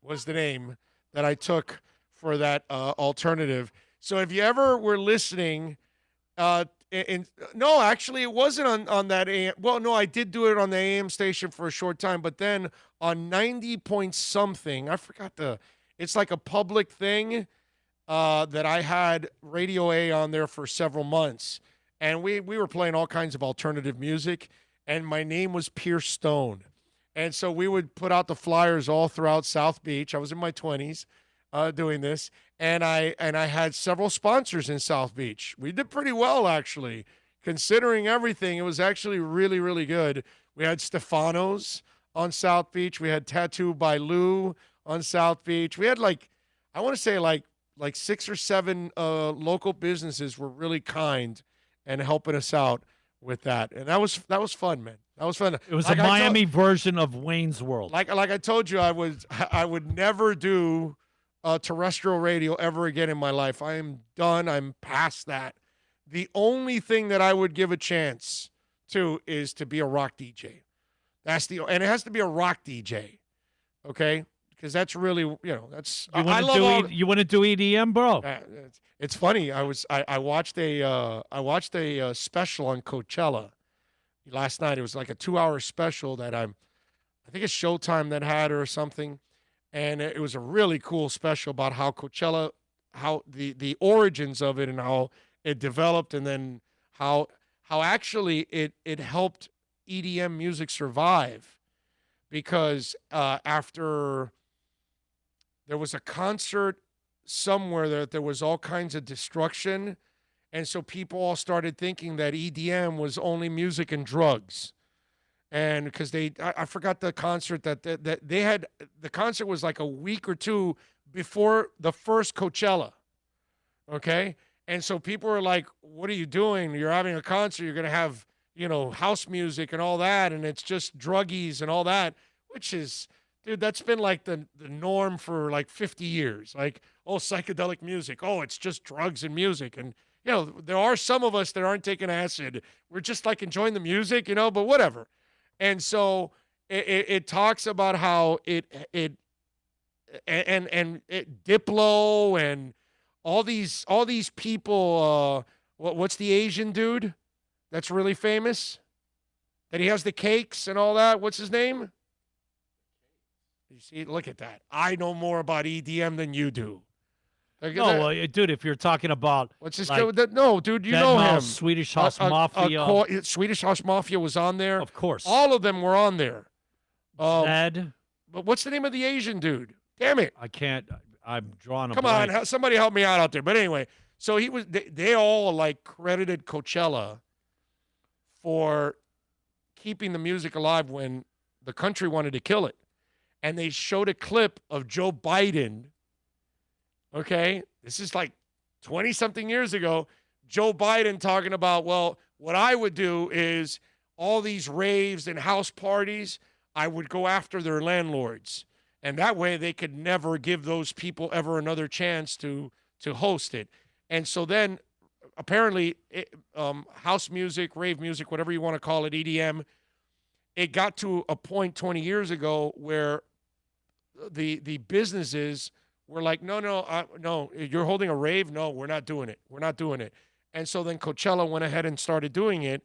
B: was the name that I took for that alternative. So if you ever were listening, no, actually, it wasn't on that AM. Well, no, I did do it on the AM station for a short time, but then on 90 point something, I forgot it's like a public thing that I had Radio A on there for several months. And we were playing all kinds of alternative music, and my name was Pierce Stone. And so we would put out the flyers all throughout South Beach. I was in my 20s doing this. And I had several sponsors in South Beach. We did pretty well, actually. Considering everything, it was actually really, really good. We had Stefano's on South Beach. We had Tattoo by Lou on South Beach. We had I want to say like 6 or 7 local businesses were really kind and helping us out with that. And that was fun, man. That was fun.
C: It was a Miami version of Wayne's World.
B: Like I told you, I would never do terrestrial radio ever again in my life. I am done. I'm past that. The only thing that I would give a chance too, is to be a rock DJ. And it has to be a rock DJ, okay? Because that's really, that's.
C: You want to do EDM, bro?
B: It's funny. I watched a special on Coachella last night. It was like a 2-hour special that I think it's Showtime that had it or something, and it was a really cool special about how Coachella, how the origins of it and how it developed, and then how actually it helped EDM music survive, because after there was a concert somewhere there was all kinds of destruction, and so people all started thinking that EDM was only music and drugs. And because I forgot the concert that they had. The concert was like a week or two before the first Coachella, okay? And so people were like, what are you doing? You're having a concert, you're going to have, house music and all that, and it's just druggies and all that, which is, dude, that's been like the norm for like 50 years. Like, oh, psychedelic music. Oh, it's just drugs and music. And, there are some of us that aren't taking acid. We're just like enjoying the music, but whatever. And so it talks about how it Diplo and all these people. What's the Asian dude that's really famous? That he has the cakes and all that. What's his name? You see, look at that. I know more about EDM than you do.
C: Dude, if you're talking about
B: what's this? No, dude, you know him.
C: Swedish House Mafia.
B: Swedish House Mafia was on there.
C: Of course.
B: All of them were on there.
C: Zed.
B: But what's the name of the Asian dude? Damn it.
C: I can't. I'm drawing a
B: Come
C: blank.
B: on, somebody help me out there. But anyway, so they all like credited Coachella for keeping the music alive when the country wanted to kill it. And they showed a clip of Joe Biden. Okay, this is like 20-something years ago. Joe Biden talking about, well, what I would do is all these raves and house parties, I would go after their landlords. And that way they could never give those people ever another chance to host it. And so then apparently house music, rave music, whatever you want to call it, EDM, it got to a point 20 years ago where the businesses were like, no, you're holding a rave? No, we're not doing it. We're not doing it. And so then Coachella went ahead and started doing it.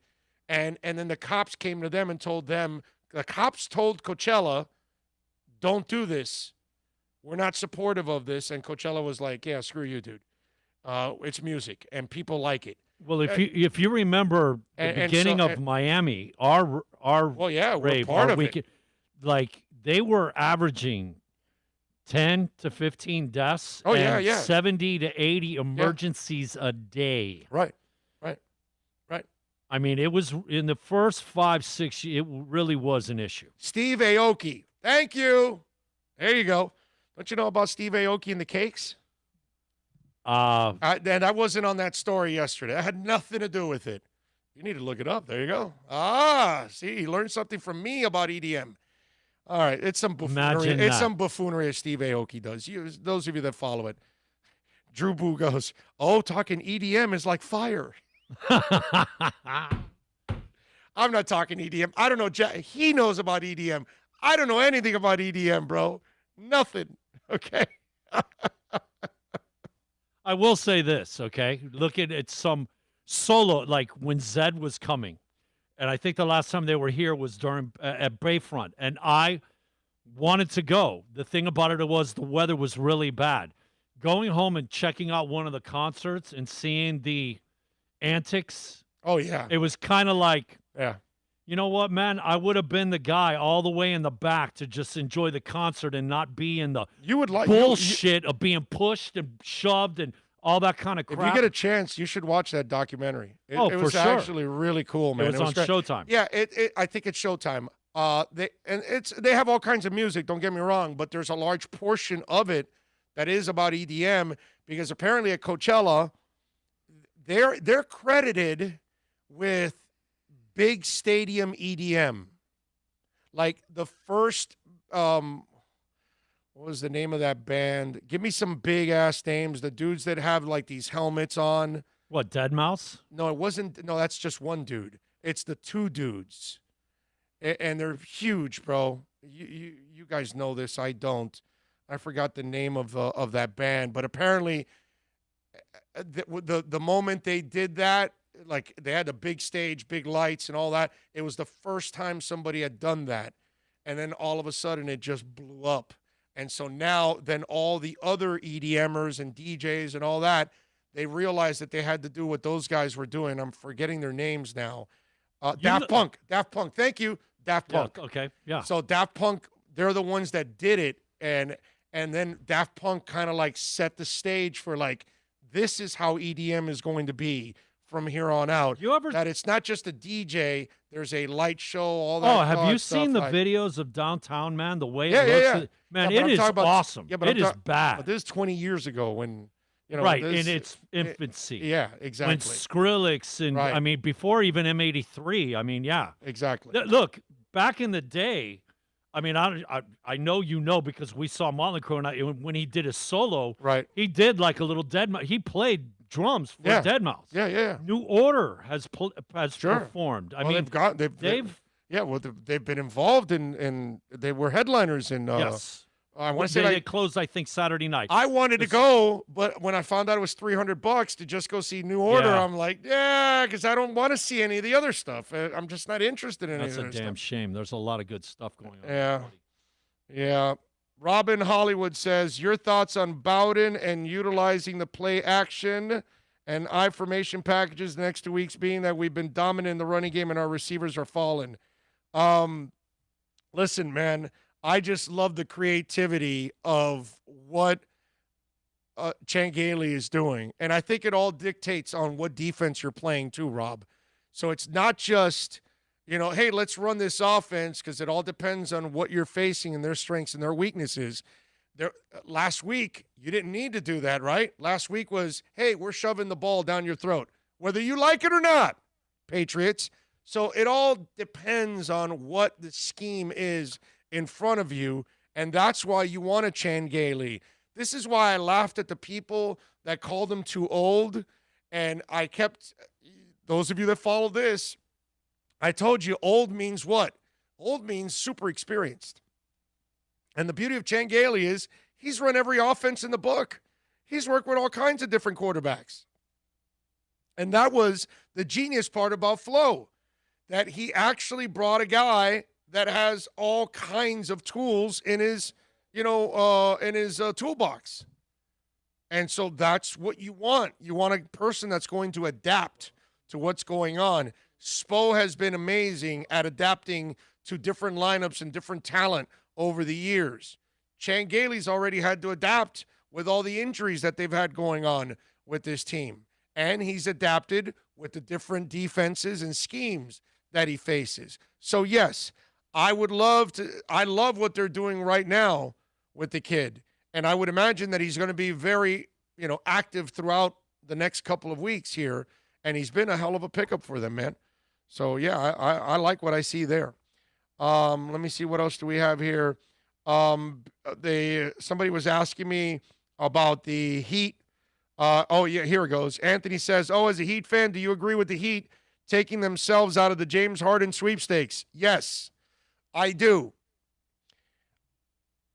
B: And then the cops came to them and told them, the cops told Coachella, don't do this. We're not supportive of this. And Coachella was like, yeah, screw you, dude. It's music, and people like it.
C: Well, if you remember the beginning of Miami, our rave,
B: we're part of it.
C: Like they were averaging 10 to 15 deaths.
B: Oh,
C: and
B: yeah.
C: 70 to 80 emergencies a day.
B: Right.
C: I mean, it was in the first 5-6 years, it really was an issue.
B: Steve Aoki. Thank you. There you go. Don't you know about Steve Aoki and the cakes? That wasn't on that story yesterday. That had nothing to do with it. You need to look it up. There you go. See, you learned something from me about EDM. All right, it's some buffoonery. Some buffoonery Steve Aoki does. Those of you that follow it. Drew Boo goes, talking EDM is like fire. I'm not talking EDM. I don't know. He knows about EDM. I don't know anything about EDM, bro. Nothing. Okay.
C: I will say this, okay? Looking at some solo, like when Zed was coming, and I think the last time they were here was during at Bayfront, and I wanted to go. The thing about it was the weather was really bad. Going home and checking out one of the concerts and seeing the antics.
B: Oh, yeah.
C: It was kind of like,
B: yeah.
C: You know what, man? I would have been the guy all the way in the back to just enjoy the concert and not be in the bullshit of being pushed and shoved and all that kind of crap.
B: If you get a chance, you should watch that documentary. It was
C: for sure.
B: Actually really cool, man.
C: It was on Showtime.
B: Yeah, I think it's Showtime. They have all kinds of music, don't get me wrong, but there's a large portion of it that is about EDM, because apparently at Coachella, they're credited with big stadium EDM. Like the first, what was the name of that band? Give me some big ass names. The dudes that have like these helmets on.
C: What, Dead Mouse?
B: No, it wasn't. No, that's just one dude. It's the two dudes, and they're huge, bro. You guys know this. I don't. I forgot the name of that band, but apparently, the moment they did that, like they had a big stage, big lights, and all that. It was the first time somebody had done that, and then all of a sudden it just blew up. And so now, then all the other EDMers and DJs and all that, they realized that they had to do what those guys were doing. I'm forgetting their names now. Daft Punk. Thank you, Daft Punk.
C: Yeah, okay, yeah.
B: So Daft Punk, they're the ones that did it, and then Daft Punk kind of like set the stage for like, this is how EDM is going to be from here on out. That it's not just a DJ, there's a light show, all that.
C: Oh, have you seen the videos of downtown, man? The way it looks, man,
B: it is
C: awesome.
B: Yeah, but
C: it is bad.
B: But this is 20 years ago when,
C: right, in its infancy.
B: Yeah, exactly.
C: When Skrillex and I mean, before even M83. I mean, yeah,
B: exactly.
C: Look, back in the day, I mean, I know because we saw Motley Crue, and when he did his solo, he did like a little Deadmau5. He played drums for Deadmau5.
B: Yeah.
C: New Order has performed. I mean,
B: they've been involved in they were headliners in.
C: Yes.
B: I want to say
C: they closed, I think, Saturday night.
B: I wanted to go, but when I found out it was $300 to just go see New Order, I'm like, because I don't want to see any of the other stuff. I'm just not interested in any of that stuff.
C: That's a damn shame. There's a lot of good stuff going on.
B: Yeah. Robin Hollywood says, your thoughts on Bowden and utilizing the play action and I formation packages the next 2 weeks, being that we've been dominant in the running game and our receivers are falling. Listen, man, I just love the creativity of what Changeli is doing. And I think it all dictates on what defense you're playing too, Rob. So it's not just, hey, let's run this offense, because it all depends on what you're facing and their strengths and their weaknesses. Last week, you didn't need to do that, right? Last week was, hey, we're shoving the ball down your throat, whether you like it or not, Patriots. So it all depends on what the scheme is in front of you, and that's why you want a Changeli. This is why I laughed at the people that called him too old, and I kept, those of you that follow this, I told you old means what? Old means super experienced. And the beauty of Changeli is he's run every offense in the book. He's worked with all kinds of different quarterbacks. And that was the genius part about Flo, that he actually brought a guy that has all kinds of tools in his, toolbox. And so that's what you want. You want a person that's going to adapt to what's going on. Spo has been amazing at adapting to different lineups and different talent over the years. Changeli's already had to adapt with all the injuries that they've had going on with this team. And he's adapted with the different defenses and schemes that he faces. So, yes, I love what they're doing right now with the kid. And I would imagine that he's going to be very, active throughout the next couple of weeks here. And he's been a hell of a pickup for them, man. So, yeah, I like what I see there. Let me see, what else do we have here? Somebody was asking me about the Heat. Here it goes. Anthony says, as a Heat fan, do you agree with the Heat taking themselves out of the James Harden sweepstakes? Yes, I do.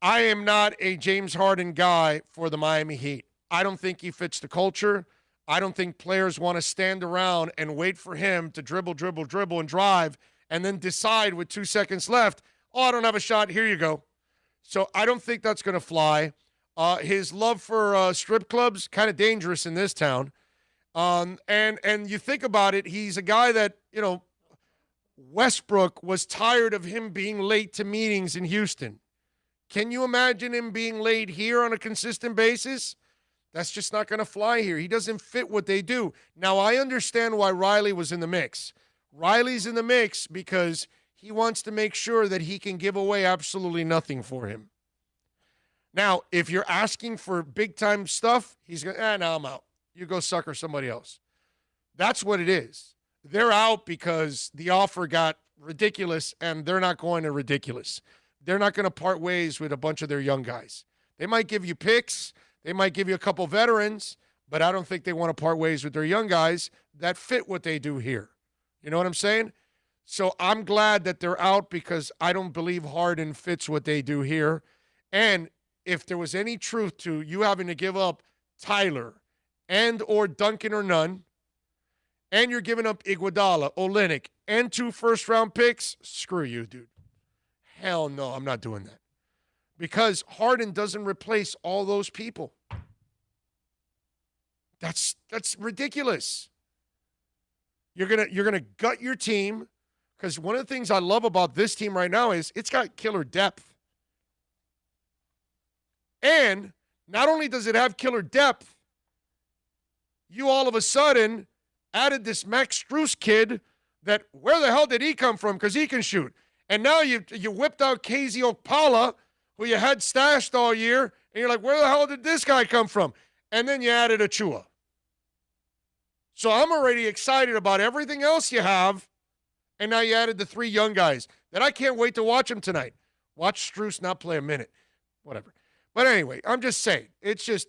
B: I am not a James Harden guy for the Miami Heat. I don't think he fits the culture. I don't think players want to stand around and wait for him to dribble, and drive, and then decide with 2 seconds left, I don't have a shot, here you go. So I don't think that's going to fly. His love for strip clubs, kind of dangerous in this town. And you think about it, he's a guy that, Westbrook was tired of him being late to meetings in Houston. Can you imagine him being late here on a consistent basis? That's just not going to fly here. He doesn't fit what they do. Now, I understand why Riley was in the mix. Riley's in the mix because he wants to make sure that he can give away absolutely nothing for him. Now, if you're asking for big-time stuff, he's going, no, I'm out. You go sucker somebody else. That's what it is. They're out because the offer got ridiculous, and they're not going to ridiculous. They're not going to part ways with a bunch of their young guys. They might give you picks. They might give you a couple veterans, but I don't think they want to part ways with their young guys that fit what they do here. You know what I'm saying? So I'm glad that they're out because I don't believe Harden fits what they do here. And if there was any truth to you having to give up Tyler and or Duncan or none, and you're giving up Iguodala, Olynyk, and 2 first-round picks, screw you, dude. Hell no, I'm not doing that. Because Harden doesn't replace all those people. That's ridiculous. You're gonna gut your team, because one of the things I love about this team right now is it's got killer depth. And not only does it have killer depth, you all of a sudden added this Max Strus kid that, where the hell did he come from? Because he can shoot. And now you whipped out KZ Okpala, who you had stashed all year, and you're like, where the hell did this guy come from? And then you added Achua. So I'm already excited about everything else you have, and now you added the 3 young guys that I can't wait to watch them tonight. Watch Strus not play a minute. Whatever. But anyway, I'm just saying, it's just,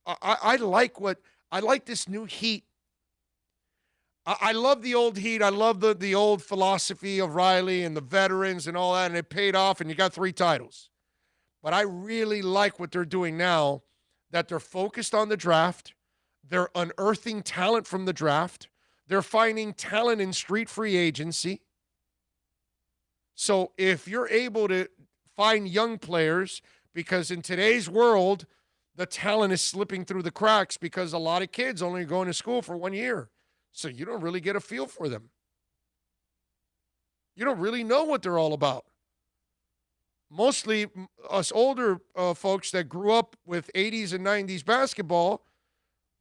B: I like this new Heat. I love the old Heat. I love the old philosophy of Riley and the veterans and all that, and it paid off, and you got 3 titles. But I really like what they're doing now, that they're focused on the draft. They're unearthing talent from the draft. They're finding talent in street free agency. So if you're able to find young players, because in today's world, the talent is slipping through the cracks because a lot of kids only going to school for 1 year. So you don't really get a feel for them. You don't really know what they're all about. Mostly us older folks that grew up with 80s and 90s basketball,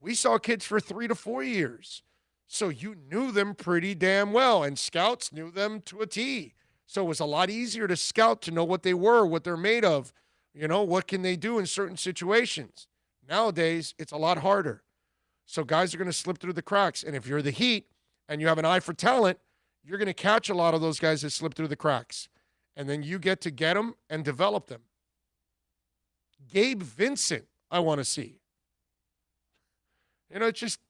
B: we saw kids for 3 to 4 years. So you knew them pretty damn well, and scouts knew them to a T. So it was a lot easier to scout, to know what they were, what they're made of, you know, what can they do in certain situations. Nowadays, it's a lot harder. So guys are going to slip through the cracks. And if you're the Heat and you have an eye for talent, you're going to catch a lot of those guys that slip through the cracks. And then you get them and develop them. Gabe Vincent, I want to see. You know, it's just,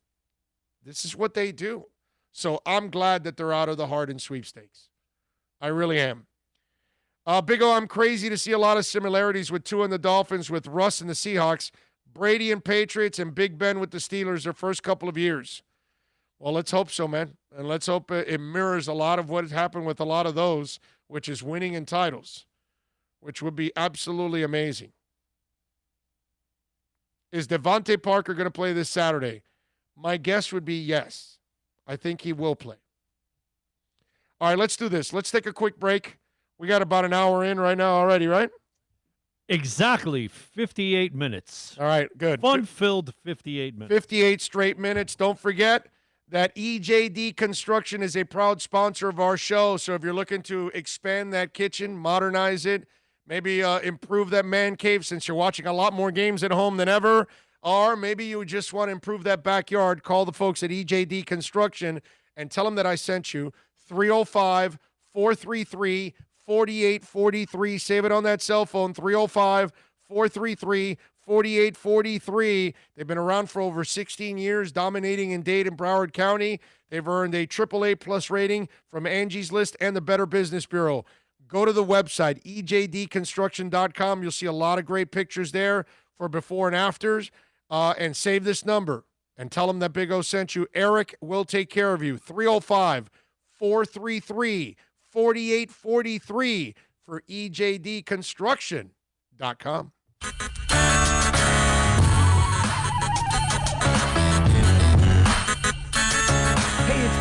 B: this is what they do. So I'm glad that they're out of the Harden sweepstakes. I really am. Big O, I'm crazy to see a lot of similarities with Tua and the Dolphins, with Russ and the Seahawks, Brady and Patriots, and Big Ben with the Steelers their first couple of years. Well, let's hope so, man. And let's hope it mirrors a lot of what has happened with a lot of those, which is winning in titles, which would be absolutely amazing. Is Devontae Parker going to play this Saturday? My guess would be yes. I think he will play. All right, let's do this. Let's take a quick break. We got about an hour in right now already, right?
C: Exactly, 58 minutes.
B: All right, good.
C: Fun-filled 58 minutes.
B: 58 straight minutes. Don't forget that EJD Construction is a proud sponsor of our show. So if you're looking to expand that kitchen, modernize it, maybe improve that man cave since you're watching a lot more games at home than ever, or maybe you just want to improve that backyard, call the folks at EJD Construction and tell them that I sent you. 305-433-4843. Save it on that cell phone, 305-433-4843. They've been around for over 16 years, dominating in Dade and Broward County. They've earned a AAA plus rating from Angie's List and the Better Business Bureau. Go to the website, ejdconstruction.com. You'll see a lot of great pictures there for before and afters. And save this number and tell them that Big O sent you. Eric will take care of you. 305-433-4843 for ejdconstruction.com.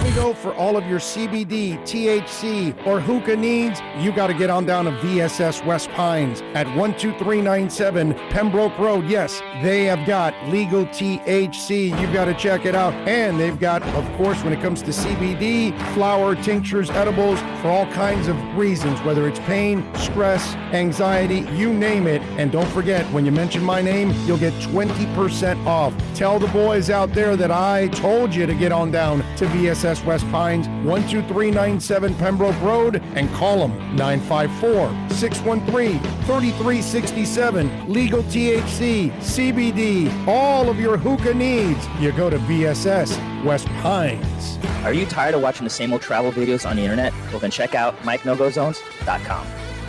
B: Big O for all of your CBD, THC, or hookah needs. You got to get on down to VSS West Pines at 12397 Pembroke Road. Yes, they have got legal THC. You've got to check it out. And they've got, of course, when it comes to CBD, flower, tinctures, edibles, for all kinds of reasons, whether it's pain, stress, anxiety, you name it. And don't forget, when you mention my name, you'll get 20% off. Tell the boys out there that I told you to get on down to VSS
D: VSS West Pines, 12397 Pembroke Road, and call them 954-613-3367. Legal THC, CBD, all of your hookah needs. You go to VSS West Pines.
E: Are you tired of watching the same old travel videos on the internet? Well, then check out MikeNoGoZones.com.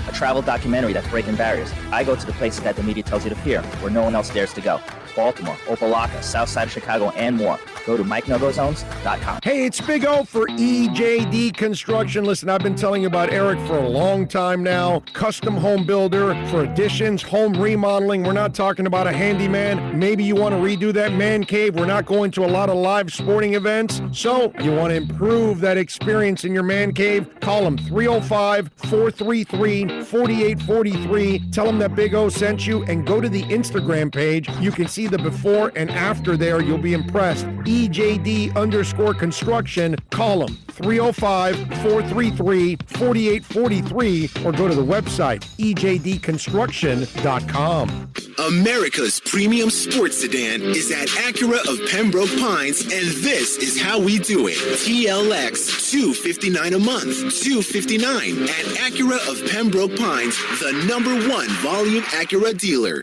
E: A travel documentary that's breaking barriers. I go to the places that the media tells you to fear, where no one else dares to go. Baltimore, Opelika, South Side of Chicago, and more. Go to MikeNoGoZones.com.
D: Hey, it's Big O for EJD Construction. Listen, I've been telling you about Eric for a long time now. Custom home builder for additions, home remodeling. We're not talking about a handyman. Maybe you want to redo that man cave. We're not going to a lot of live sporting events. So you want to improve that experience in your man cave? Call them 305-433-4843. Tell them that Big O sent you and go to the Instagram page. You can see the before and after there. You'll be impressed. EJD_construction. Call them 305-433-4843 or go to the website ejdconstruction.com.
F: America's premium sports sedan is at Acura of Pembroke Pines, and this is how we do it. TLX $259 a month, $259 at Acura of Pembroke Pines, the #1 volume Acura dealer.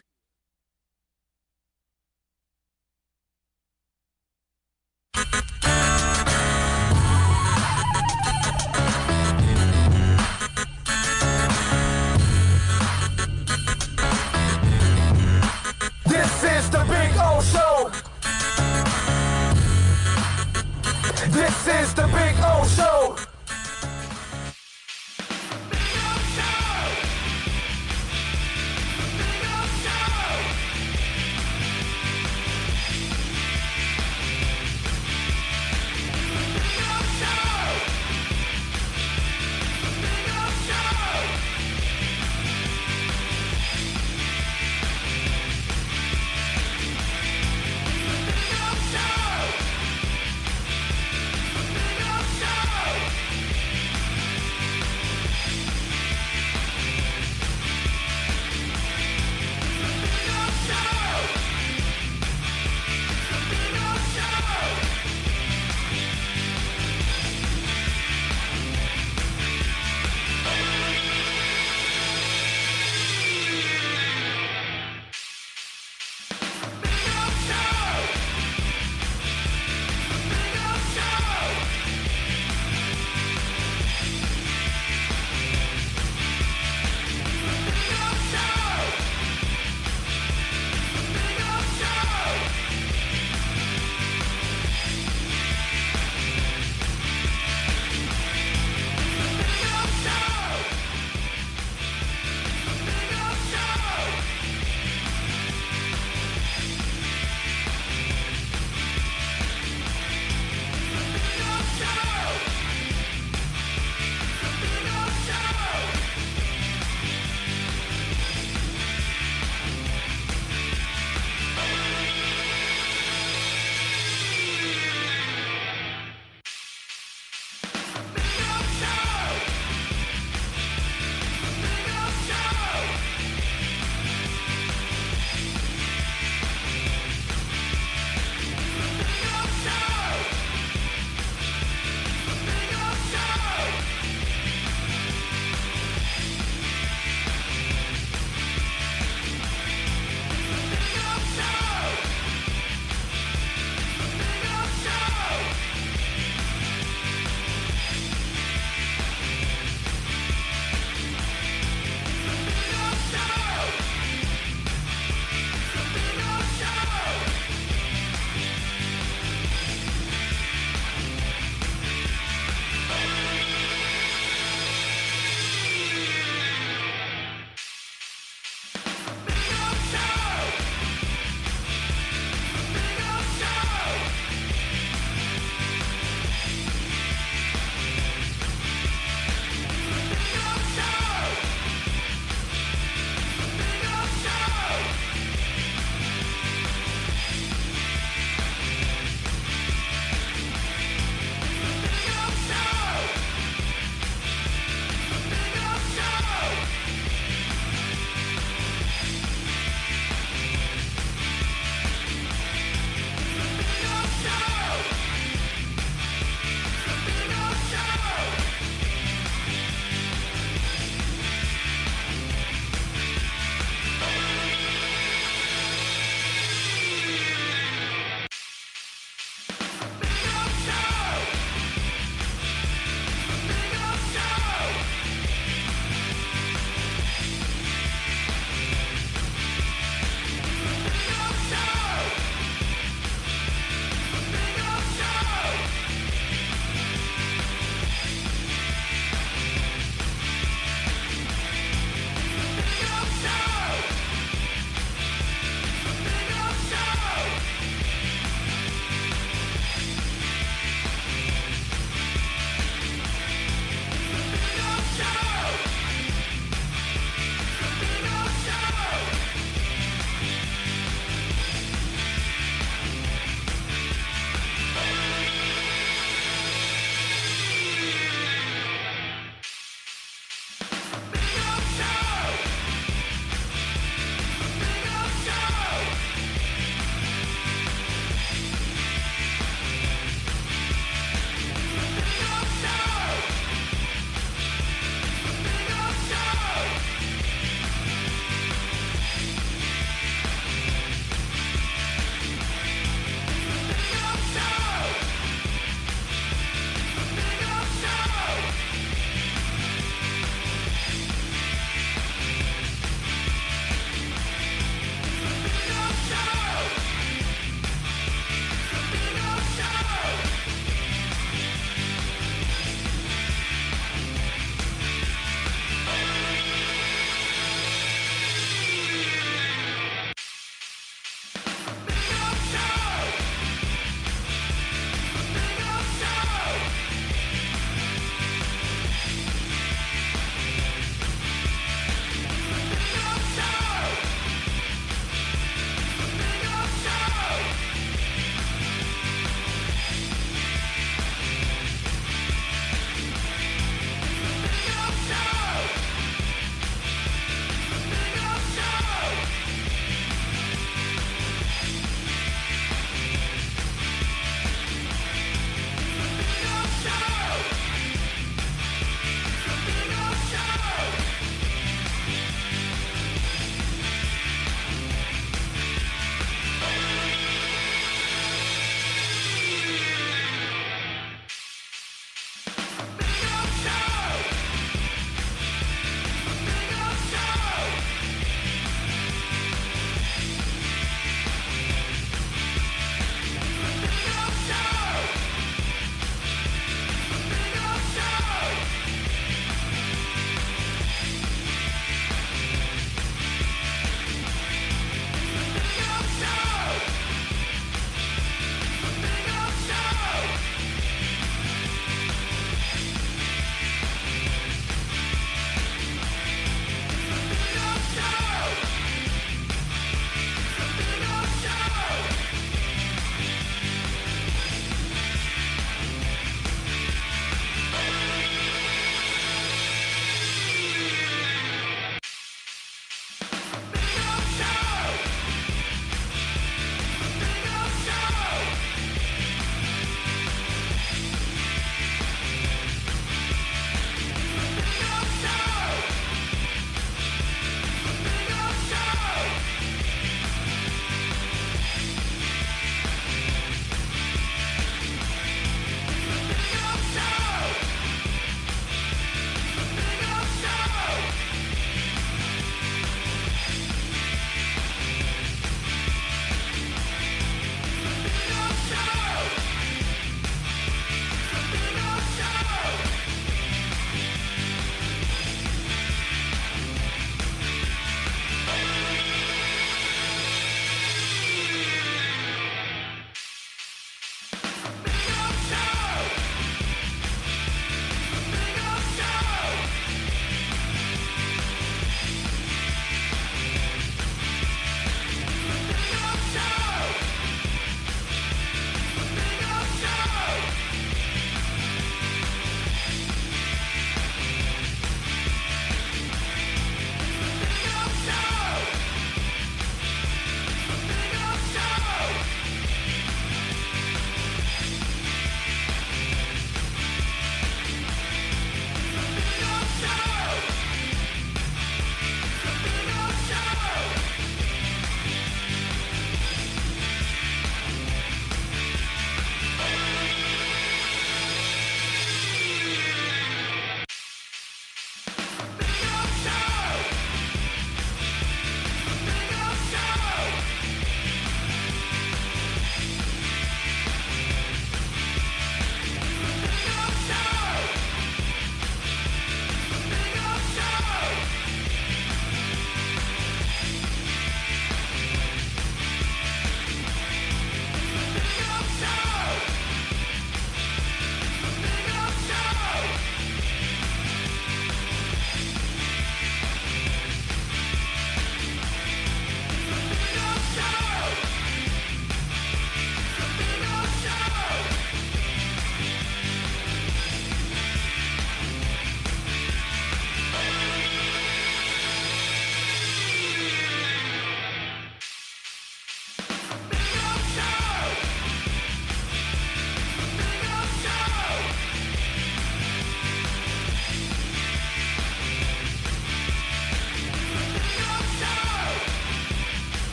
A: This is the Big O Show. This is the Big O Show.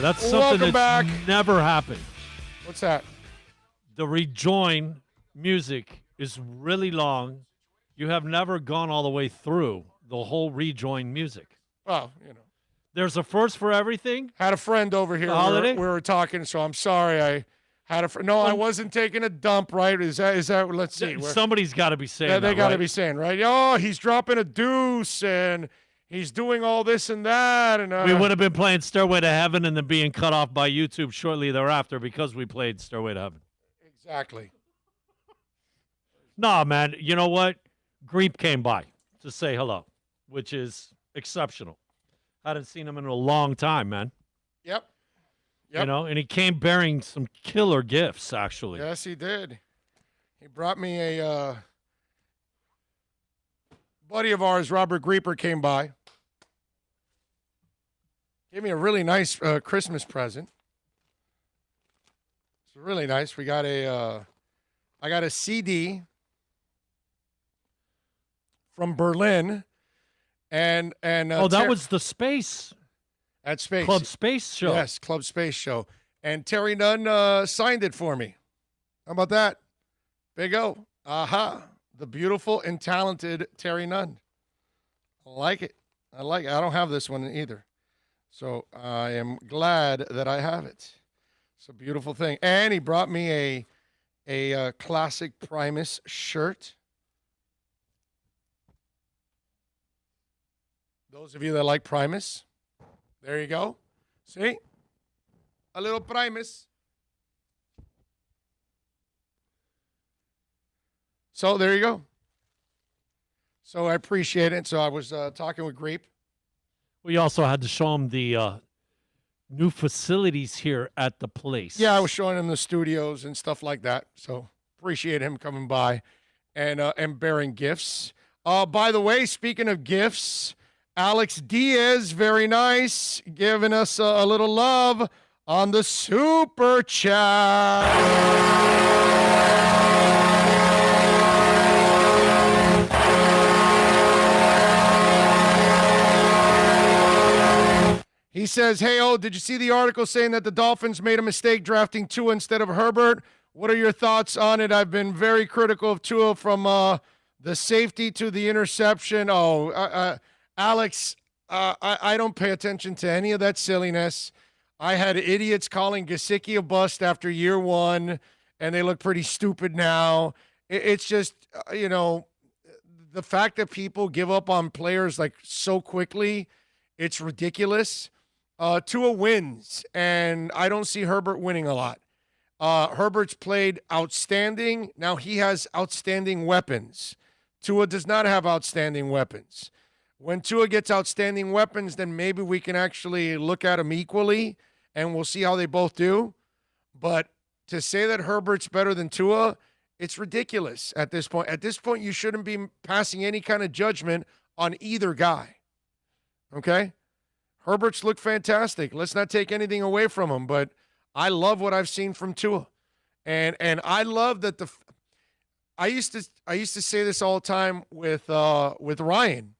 C: That's something
B: Welcome
C: that's
B: back.
C: never happened.
B: What's that?
C: The rejoin music is really long. You have never gone all the way through the whole rejoin music.
B: Well, you know.
C: There's a first for everything.
B: Had a friend over here.
C: Holiday?
B: We were talking, so I'm sorry. I had a friend. No, I wasn't taking a dump, right? Is that let's see.
C: Somebody's got to be saying
B: Yeah, they
C: that,
B: got to
C: right?
B: be saying, right? Oh, he's dropping a deuce and he's doing all this and that. And
C: We would have been playing Stairway to Heaven and then being cut off by YouTube shortly thereafter because we played Stairway to Heaven.
B: Exactly.
C: Nah, man. You know what? Greep came by to say hello, which is exceptional. Hadn't seen him in a long time, man.
B: Yep.
C: You know, and he came bearing some killer gifts, actually.
B: Yes, he did. He brought me a buddy of ours, Robert Grieper, came by. Gave me a really nice Christmas present. It's really nice. I got a CD from Berlin, and
C: that was the Space.
B: at Space
C: Club Space show.
B: Yes, Club Space show, and Terry Nunn signed it for me. How about that? Big O. The beautiful and talented Terry Nunn. I like it. I don't have this one either, so I am glad that I have it. It's a beautiful thing, and he brought me a classic Primus shirt. Those of you that like Primus, there you go. See? A little Primus. So there you go. So I appreciate it. So I was talking with Greep.
C: We also had to show him the new facilities here at the place.
B: Yeah, I was showing him the studios and stuff like that. So appreciate him coming by and bearing gifts. By the way, speaking of gifts, Alex Diaz, very nice, giving us a little love on the Super Chat. He says, hey, did you see the article saying that the Dolphins made a mistake drafting Tua instead of Herbert? What are your thoughts on it? I've been very critical of Tua from the safety to the interception. Alex, I don't pay attention to any of that silliness. I had idiots calling Gesicki a bust after year one, and they look pretty stupid now. It's just, the fact that people give up on players like so quickly, it's ridiculous. Tua wins, and I don't see Herbert winning a lot. Herbert's played outstanding. Now he has outstanding weapons. Tua does not have outstanding weapons. When Tua gets outstanding weapons, then maybe we can actually look at them equally, and we'll see how they both do. But to say that Herbert's better than Tua, it's ridiculous at this point. At this point, you shouldn't be passing any kind of judgment on either guy. Okay? Herbert's looked fantastic. Let's not take anything away from him, but I love what I've seen from Tua. And I love that I used to say this all the time with Ryan.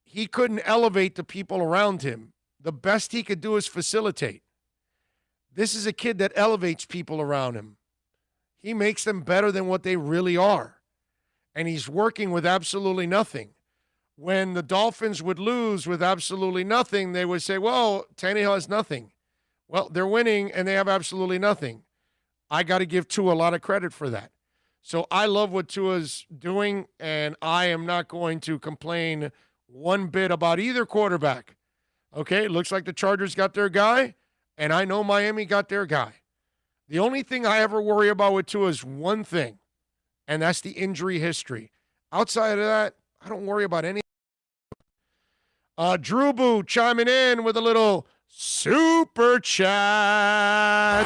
B: He couldn't elevate the people around him. The best he could do is facilitate. This is a kid that elevates people around him. He makes them better than what they really are. And he's working with absolutely nothing. When the Dolphins would lose with absolutely nothing, they would say, well, Tannehill has nothing. Well, they're winning and they have absolutely nothing. I got to give Tua a lot of credit for that. So I love what Tua's doing, and I am not going to complain one bit about either quarterback. Okay, it looks like the Chargers got their guy, and I know Miami got their guy. The only thing I ever worry about with Tua is one thing, and that's the injury history. Outside of that, I don't worry about anything. Drew Boo chiming in with a little super chat.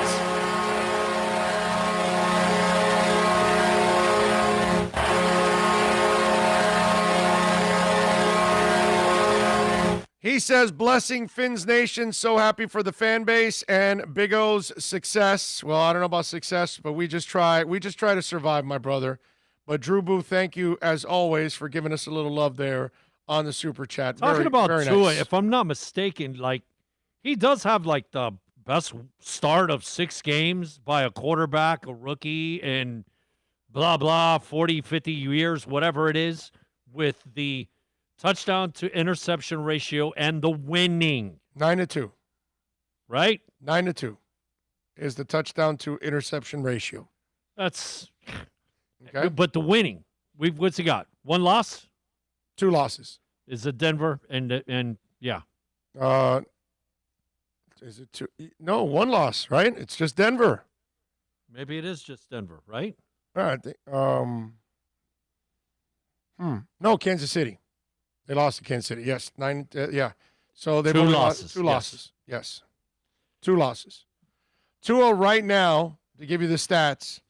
B: He says, blessing Finns Nation, so happy for the fan base and Big O's success. Well, I don't know about success, but we just try to survive, my brother. But Drew Boo, thank you as always for giving us a little love there on the super chat.
C: Talking about
B: very
C: Tua,
B: nice.
C: if I'm not mistaken, He does have like the best start of 6 games by a quarterback, a rookie, in blah, blah, 40, 50 years, whatever it is, with the touchdown to interception ratio and the winning.
B: 9-2.
C: Right?
B: 9-2 is the touchdown to interception ratio.
C: That's
B: okay.
C: But the winning, what's he got? 1 loss?
B: 2 losses.
C: Is it Denver? And yeah.
B: Is it 2? No, 1 loss, right? It's just Denver.
C: Maybe it is just Denver, right?
B: All right. No, Kansas City. They lost to Kansas City. Yes. 9. Yeah. So they've
C: 2
B: only
C: losses.
B: Lost 2 losses. Yes. 2 losses. Tua right now, to give you the stats,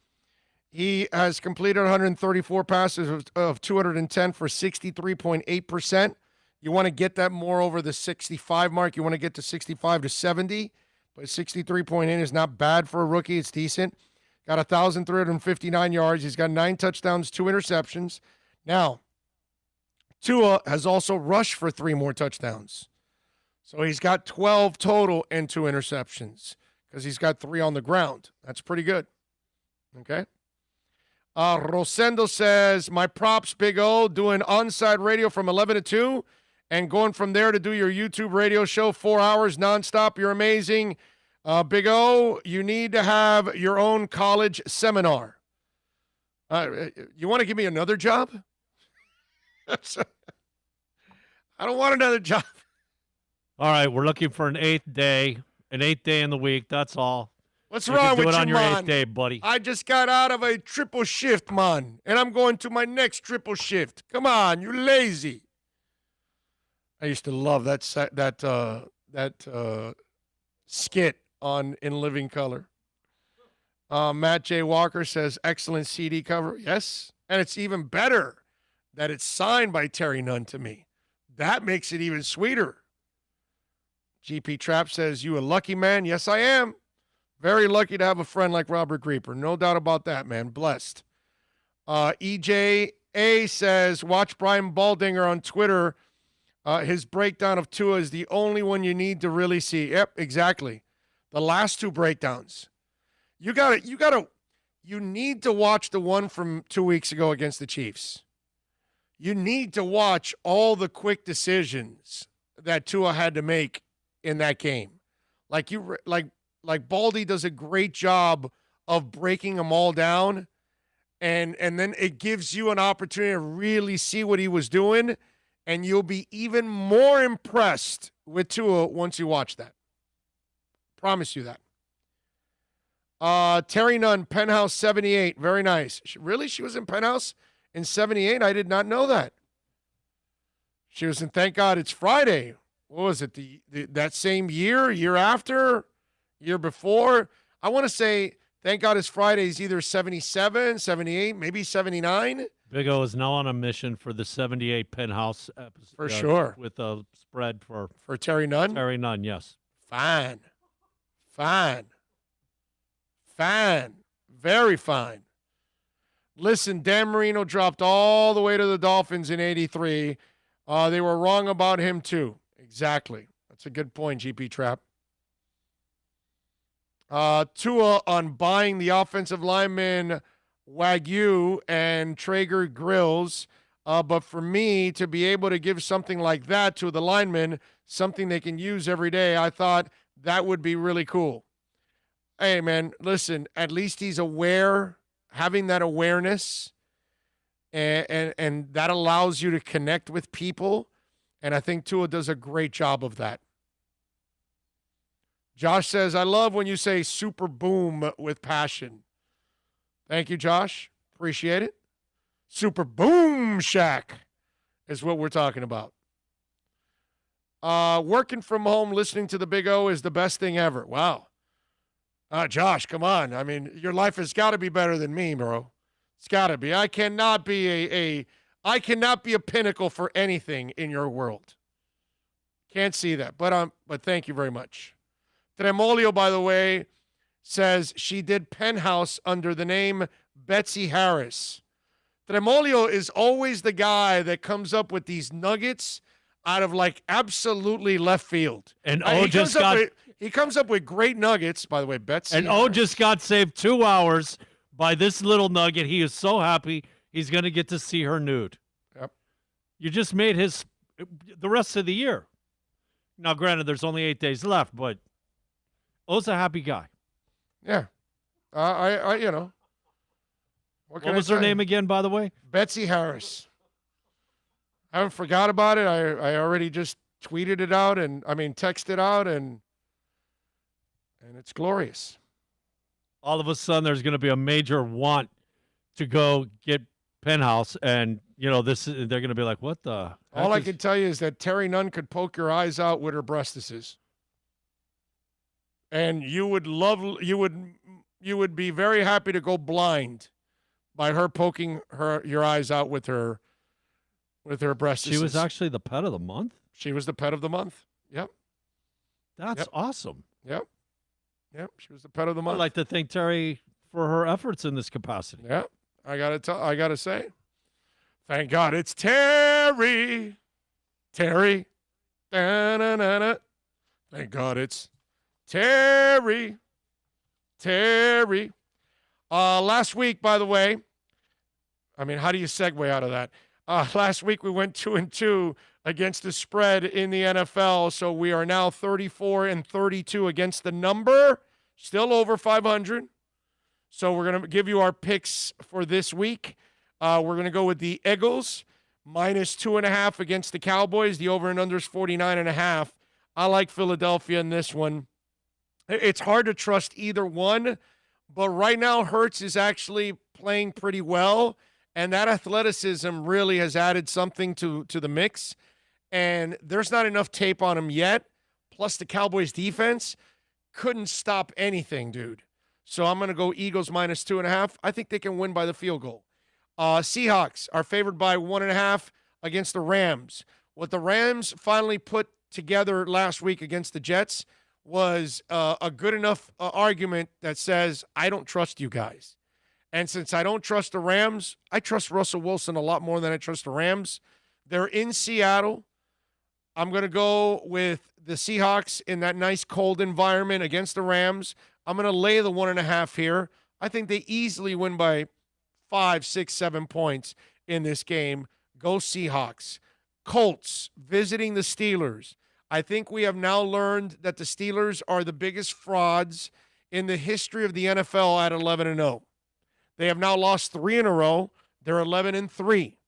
B: he has completed 134 passes of 210 for 63.8%. You want to get that more over the 65 mark. You want to get to 65 to 70, but 63.8 is not bad for a rookie. It's decent. Got 1,359 yards. He's got 9 touchdowns, 2 interceptions. Now, Tua has also rushed for 3 more touchdowns. So he's got 12 total and 2 interceptions because he's got 3 on the ground. That's pretty good. Okay. Rosendo says, my props, Big O, doing onside radio from 11 to 2 and going from there to do your YouTube radio show 4 hours nonstop. You're amazing. Big O, you need to have your own college seminar. You want to give me another job? I don't want another job.
C: All right, we're looking for an 8th day in the week. That's all.
B: What's
C: you
B: wrong
C: can do
B: with
C: it
B: you,
C: on your
B: man?
C: 8th day, buddy.
B: I just got out of a triple shift, man, and I'm going to my next triple shift. Come on, you lazy. I used to love that skit on In Living Color. Matt J. Walker says, excellent CD cover. Yes, and it's even better that it's signed by Terry Nunn to me. That makes it even sweeter. GP Trap says, you a lucky man. Yes, I am. Very lucky to have a friend like Robert Grieper. No doubt about that, man. Blessed. EJA says, watch Brian Baldinger on Twitter. His breakdown of Tua is the only one you need to really see. Yep, exactly. The last 2 breakdowns. You need to watch the one from 2 weeks ago against the Chiefs. You need to watch all the quick decisions that Tua had to make in that game. Like Baldy does a great job of breaking them all down, and then it gives you an opportunity to really see what he was doing, and you'll be even more impressed with Tua once you watch that. Promise you that. Terry Nunn, Penthouse 78, very nice. Really? She was in Penthouse in 78? I did not know that. She was in Thank God It's Friday. What was it? That same year after? Year before? I want to say Thank God It's Friday is either 77, 78, maybe 79.
C: Big O is now on a mission for the 78 Penthouse episode.
B: For sure.
C: With a spread for
B: Terry Nunn?
C: Terry Nunn, yes.
B: Fine. Very fine. Listen, Dan Marino dropped all the way to the Dolphins in 83. They were wrong about him, too. Exactly. That's a good point, GP Trap. Tua on buying the offensive lineman Wagyu and Traeger grills. But for me to be able to give something like that to the linemen, something they can use every day, I thought that would be really cool. Hey, man, listen, at least he's aware, having that awareness, and that allows you to connect with people. And I think Tua does a great job of that. Josh says, I love when you say super boom with passion. Thank you, Josh. Appreciate it. Super boom shack is what we're talking about. Working from home, listening to the Big O is the best thing ever. Wow. Josh, come on. I mean, your life has got to be better than me, bro. It's got to be. I cannot be I cannot be a pinnacle for anything in your world. Can't see that. But thank you very much. Tremolio, by the way, says she did Penthouse under the name Betsy Harris. Tremolio is always the guy that comes up with these nuggets. out of like absolutely left field.
C: And
B: he comes up with great nuggets, by the way, Betsy.
C: And O just got saved 2 hours by this little nugget. He is so happy he's going to get to see her nude.
B: Yep.
C: You just made the rest of the year. Now, granted, there's only 8 days left, but O's a happy guy.
B: Yeah. What
C: was her name again, by the way?
B: Betsy Harris. I haven't forgot about it. I already just tweeted it out texted out and it's glorious.
C: All of a sudden, there's going to be a major want to go get Penthouse, and they're going to be like, "What the?"
B: All I can tell you is that Terry Nunn could poke your eyes out with her breastises, and you would be very happy to go blind by her poking your eyes out with her breastises.
C: She was actually the pet of the month.
B: She was the pet of the month. Yep.
C: That's awesome.
B: Yep. She was the pet of the month.
C: I'd like to thank Terry for her efforts in this capacity.
B: Yeah. I gotta say, thank God it's Terry. Terry. Da-na-na-na. Thank God it's Terry. Terry. Last week, by the way, how do you segue out of that? Last week we went 2-2 against the spread in the NFL, so we are now 34-32 against the number, still over 500. So we're going to give you our picks for this week. We're going to go with the Eagles, -2.5 against the Cowboys. The over and under is 49.5. I like Philadelphia in this one. It's hard to trust either one, but right now Hurts is actually playing pretty well, and that athleticism really has added something to the mix, and there's not enough tape on him yet. Plus the Cowboys defense couldn't stop anything, dude. So I'm going to go Eagles -2.5. I think they can win by the field goal. Seahawks are favored by 1.5 against the Rams. What the Rams finally put together last week against the Jets was a good enough argument that says, I don't trust you guys. And since I don't trust the Rams, I trust Russell Wilson a lot more than I trust the Rams. They're in Seattle. I'm going to go with the Seahawks in that nice cold environment against the Rams. I'm going to lay the 1.5 here. I think they easily win by 5, 6, 7 points in this game. Go Seahawks. Colts visiting the Steelers. I think we have now learned that the Steelers are the biggest frauds in the history of the NFL at 11-0. They have now lost 3 in a row. They're 11-3.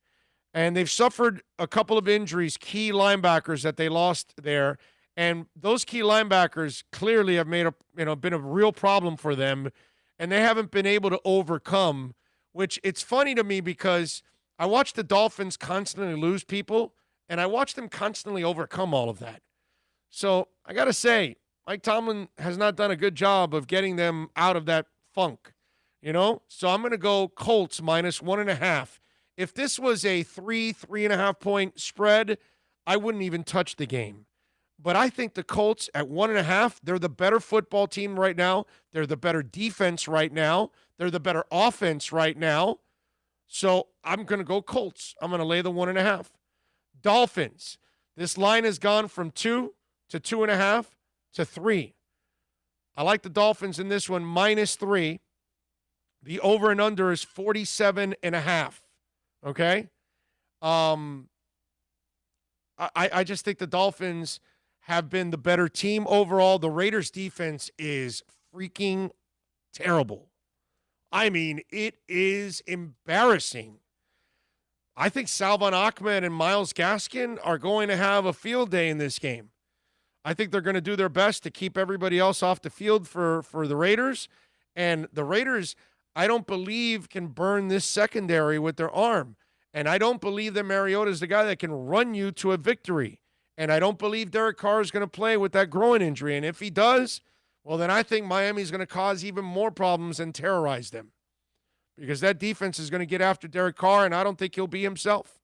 B: And they've suffered a couple of injuries, key linebackers that they lost there. And those key linebackers clearly have been a real problem for them, and they haven't been able to overcome, which it's funny to me because I watch the Dolphins constantly lose people, and I watch them constantly overcome all of that. So I got to say, Mike Tomlin has not done a good job of getting them out of that funk, So I'm going to go Colts -1.5. If this was a 3.5 point spread, I wouldn't even touch the game. But I think the Colts at 1.5, they're the better football team right now. They're the better defense right now. They're the better offense right now. So I'm going to go Colts. I'm going to lay the 1.5. Dolphins. This line has gone from 2 to 2.5 to 3. I like the Dolphins in this one -3. The over and under is 47.5. Okay? I just think the Dolphins have been the better team overall. The Raiders' defense is freaking terrible. It is embarrassing. I think Salvon Ahmed and Myles Gaskin are going to have a field day in this game. I think they're going to do their best to keep everybody else off the field for the Raiders. And the Raiders, I don't believe, can burn this secondary with their arm. And I don't believe that Mariota is the guy that can run you to a victory. And I don't believe Derek Carr is going to play with that groin injury. And if he does, well, then I think Miami's going to cause even more problems and terrorize them. Because that defense is going to get after Derek Carr, and I don't think he'll be himself.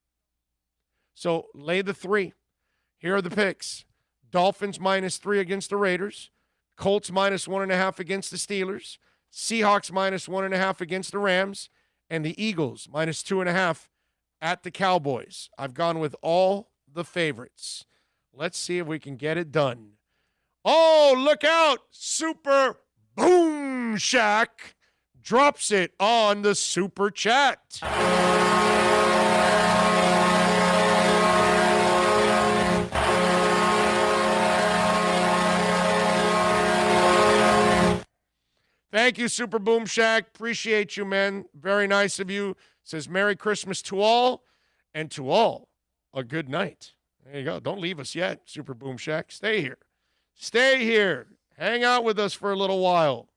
B: So lay the 3. Here are the picks. Dolphins -3 against the Raiders. Colts -1.5 against the Steelers. Seahawks -1.5 against the Rams. And the Eagles -2.5 at the Cowboys. I've gone with all the favorites. Let's see if we can get it done. Oh, look out. Super Boom Shack drops it on the Super Chat. Thank you, Super Boom Shack. Appreciate you, man. Very nice of you. Says Merry Christmas to all, and to all, a good night. There you go. Don't leave us yet, Super Boom Shack. Stay here. Stay here. Hang out with us for a little while.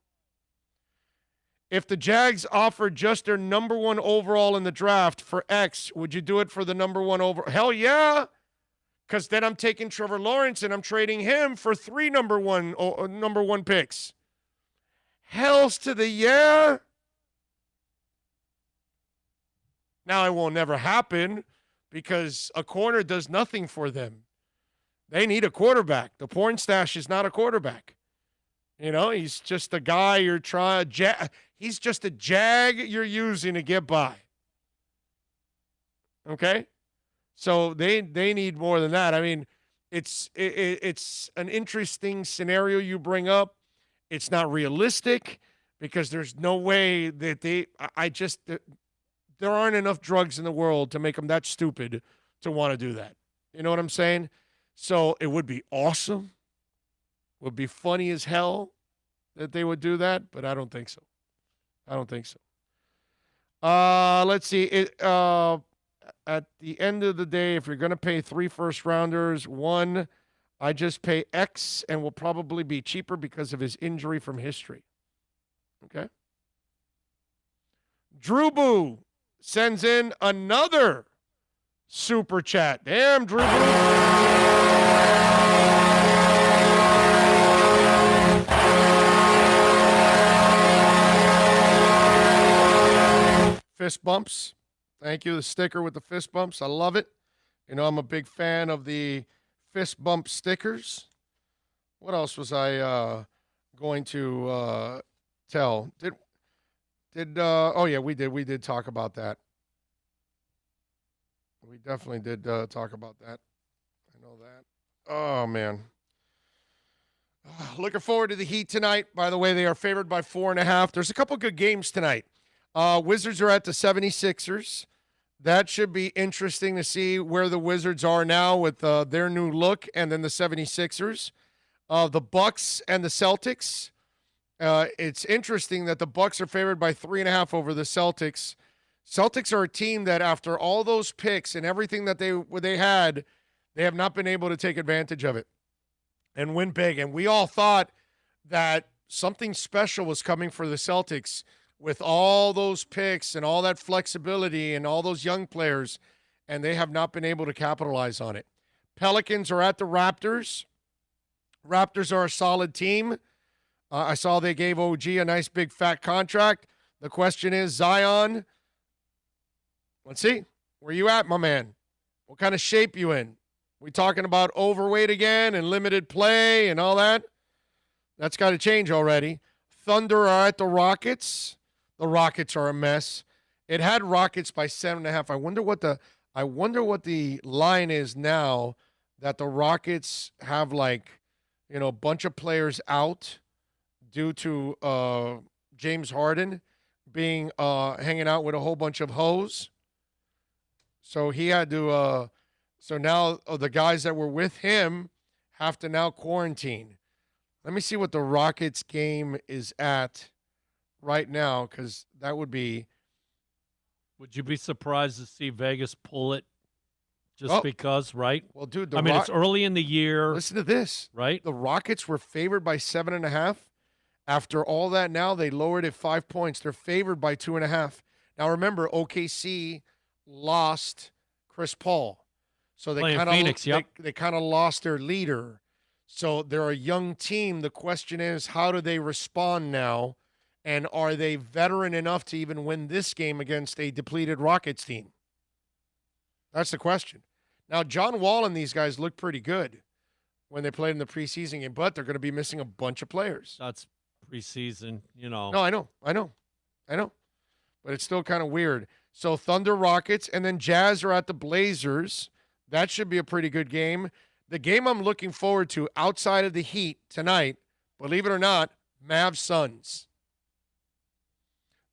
B: If the Jags offered just their number one overall in the draft for X, would you do it for the number one overall? Hell yeah. Because then I'm taking Trevor Lawrence and I'm trading him for 3 number one picks. Hells to the yeah. Now, it will never happen because a corner does nothing for them. They need a quarterback. The porn stash is not a quarterback. You know, he's just a guy you're trying. He's just a jag you're using to get by. Okay? So they need more than that. I mean, it's an interesting scenario you bring up. It's not realistic because there's no way that there aren't enough drugs in the world to make them that stupid to want to do that. You know what I'm saying? So it would be awesome. It would be funny as hell that they would do that, but I don't think so. Let's see. At the end of the day, if you're going to pay 3 first-rounders, 1, I just pay X and will probably be cheaper because of his injury from history. Okay? Drew Boo sends in another super chat. Damn, Drew Boo. Fist bumps. Thank you. The sticker with the fist bumps. I love it. You know, I'm a big fan of the fist bump stickers. What else was I going to tell? Oh yeah, we did talk about that. We definitely did talk about that. I know that. Oh man. Looking forward to the Heat tonight. By the way, they are favored by 4.5. There's a couple good games tonight. Wizards are at the 76ers. That should be interesting to see where the Wizards are now with their new look, and then the 76ers. The Bucks and the Celtics. It's interesting that the Bucks are favored by 3.5 over the Celtics. Celtics are a team that after all those picks and everything that they had, they have not been able to take advantage of it and win big. And we all thought that something special was coming for the Celtics with all those picks and all that flexibility and all those young players, and they have not been able to capitalize on it. Pelicans are at the Raptors. Raptors are a solid team. I saw they gave OG a nice big fat contract. The question is, Zion, let's see. Where you at, my man? What kind of shape you in? We talking about overweight again and limited play and all that? That's got to change already. Thunder are at the Rockets. The Rockets are a mess. It had Rockets by 7.5. I wonder what the line is now that the Rockets have, like, you know, a bunch of players out due to James Harden being hanging out with a whole bunch of hoes. So he had to so now the guys that were with him have to now quarantine. Let me see what the Rockets game is at right now, because that would be.
C: Would you be surprised to see Vegas pull it just because, right?
B: Well, dude,
C: it's early in the year.
B: Listen to this.
C: Right?
B: The Rockets were favored by 7.5. After all that, now they lowered it 5 points. They're favored by 2.5. Now, remember, OKC lost Chris Paul. So they kind of lost their leader. So they're a young team. The question is, how do they respond now? And are they veteran enough to even win this game against a depleted Rockets team? That's the question. Now, John Wall and these guys look pretty good when they played in the preseason game, but they're going to be missing a bunch of players.
C: That's preseason, you know.
B: No, I know. But it's still kind of weird. So Thunder, Rockets, and then Jazz are at the Blazers. That should be a pretty good game. The game I'm looking forward to outside of the Heat tonight, believe it or not, Mavs Suns.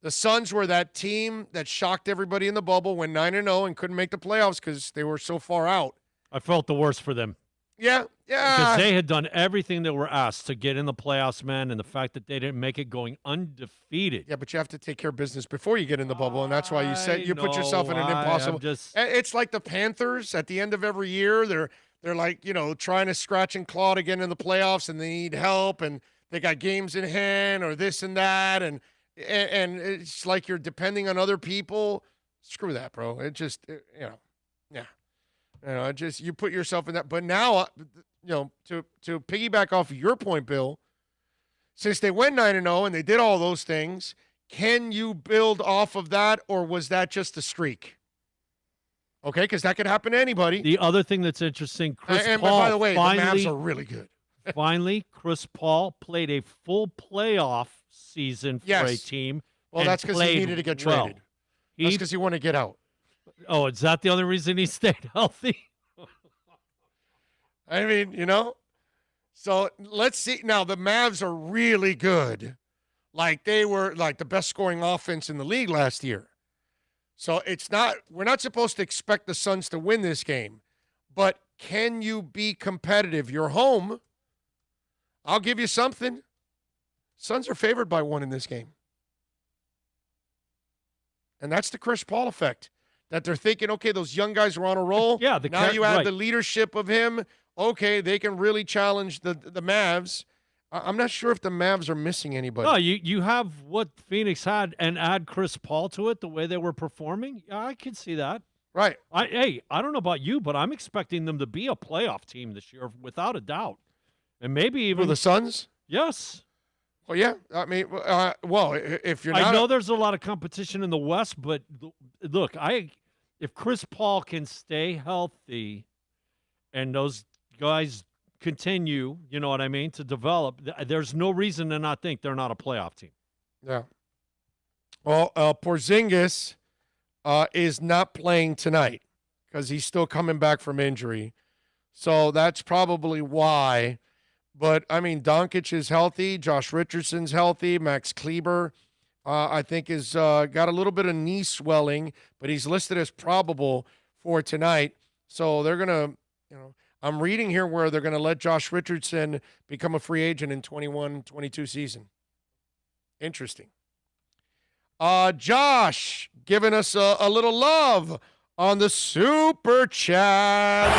B: The Suns were that team that shocked everybody in the bubble, went 9-0 and couldn't make the playoffs because they were so far out.
C: I felt the worst for them.
B: Yeah.
C: Because they had done everything they were asked to get in the playoffs, man, and the fact that they didn't make it going undefeated.
B: Yeah, but you have to take care of business before you get in the bubble, and that's why you put yourself in an impossible. It's like the Panthers at the end of every year. They're like, trying to scratch and claw to get in the playoffs, and they need help, and they got games in hand or this and that, and it's like you're depending on other people. Screw that, bro. It just, you put yourself in that. But now, to piggyback off of your point, Bill, since they went 9-0 and they did all those things, can you build off of that, or was that just a streak? Okay, because that could happen to anybody.
C: The other thing that's interesting, Chris Paul.
B: And by the way, the Mavs are really good.
C: Finally, Chris Paul played a full playoff season for a team.
B: Well, that's because he needed to get traded. That's because he wanted to get out.
C: Oh, is that the only reason he stayed healthy?
B: I mean, So let's see. Now, the Mavs are really good. Like, they were like the best scoring offense in the league last year. So we're not supposed to expect the Suns to win this game. But can you be competitive? You're home. I'll give you something. Suns are favored by 1 in this game. And that's the Chris Paul effect. That they're thinking, okay, those young guys are on a roll.
C: Yeah.
B: Now you add the leadership of him. Okay, they can really challenge the Mavs. I'm not sure if the Mavs are missing anybody.
C: No, you have what Phoenix had and add Chris Paul to it, the way they were performing. I can see that.
B: Right.
C: I don't know about you, but I'm expecting them to be a playoff team this year without a doubt. And maybe even
B: for the Suns?
C: Yes.
B: Well, yeah. I mean, if you're not,
C: I know there's a lot of competition in the West, but look, if Chris Paul can stay healthy and those guys continue, you know what I mean, to develop, there's no reason to not think they're not a playoff team.
B: Yeah. Well, Porzingis is not playing tonight because he's still coming back from injury. So that's probably why. But, I mean, Doncic is healthy. Josh Richardson's healthy. Max Kleber, I think, is got a little bit of knee swelling, but he's listed as probable for tonight. So they're going to, I'm reading here where they're going to let Josh Richardson become a free agent in 21-22 season. Interesting. Josh giving us a little love on the Super Chat.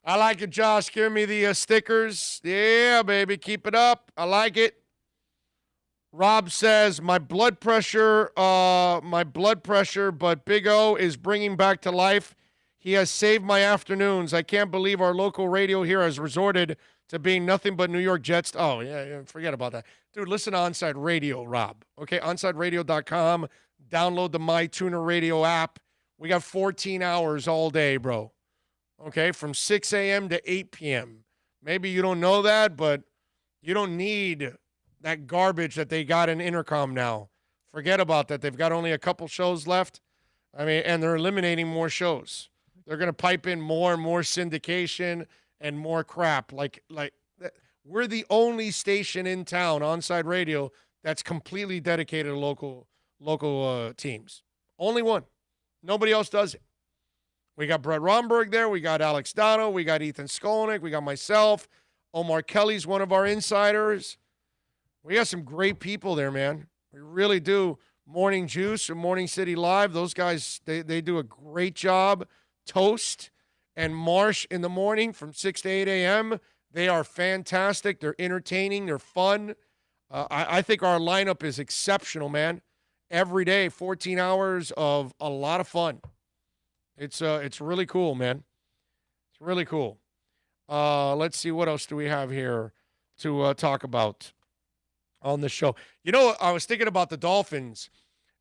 B: I like it, Josh. Give me the stickers. Yeah, baby. Keep it up. I like it. Rob says, my blood pressure, but Big O is bringing back to life. He has saved my afternoons. I can't believe our local radio here has resorted to being nothing but New York Jets. Oh, yeah, forget about that. Dude, listen to Onside Radio, Rob. Okay, OnsideRadio.com. Download the MyTuner Radio app. We got 14 hours all day, bro. Okay, from 6 a.m. to 8 p.m. Maybe you don't know that, but you don't need that garbage that they got in Intercom now. Forget about that. They've got only a couple shows left. I mean, and they're eliminating more shows. They're going to pipe in more and more syndication and more crap. Like we're the only station in town, Onside Radio, that's completely dedicated to local teams. Only one. Nobody else does it. We got Brett Romberg there. We got Alex Dano. We got Ethan Skolnick. We got myself. Omar Kelly's one of our insiders. We got some great people there, man. We really do. Morning Juice and Morning City Live. Those guys, they do a great job. Toast and Marsh in the morning from 6 to 8 a.m. They are fantastic. They're entertaining. They're fun. I think our lineup is exceptional, man. Every day, 14 hours of a lot of fun. It's really cool, man. It's really cool. Let's see, what else do we have here to talk about on the show? You know, I was thinking about the Dolphins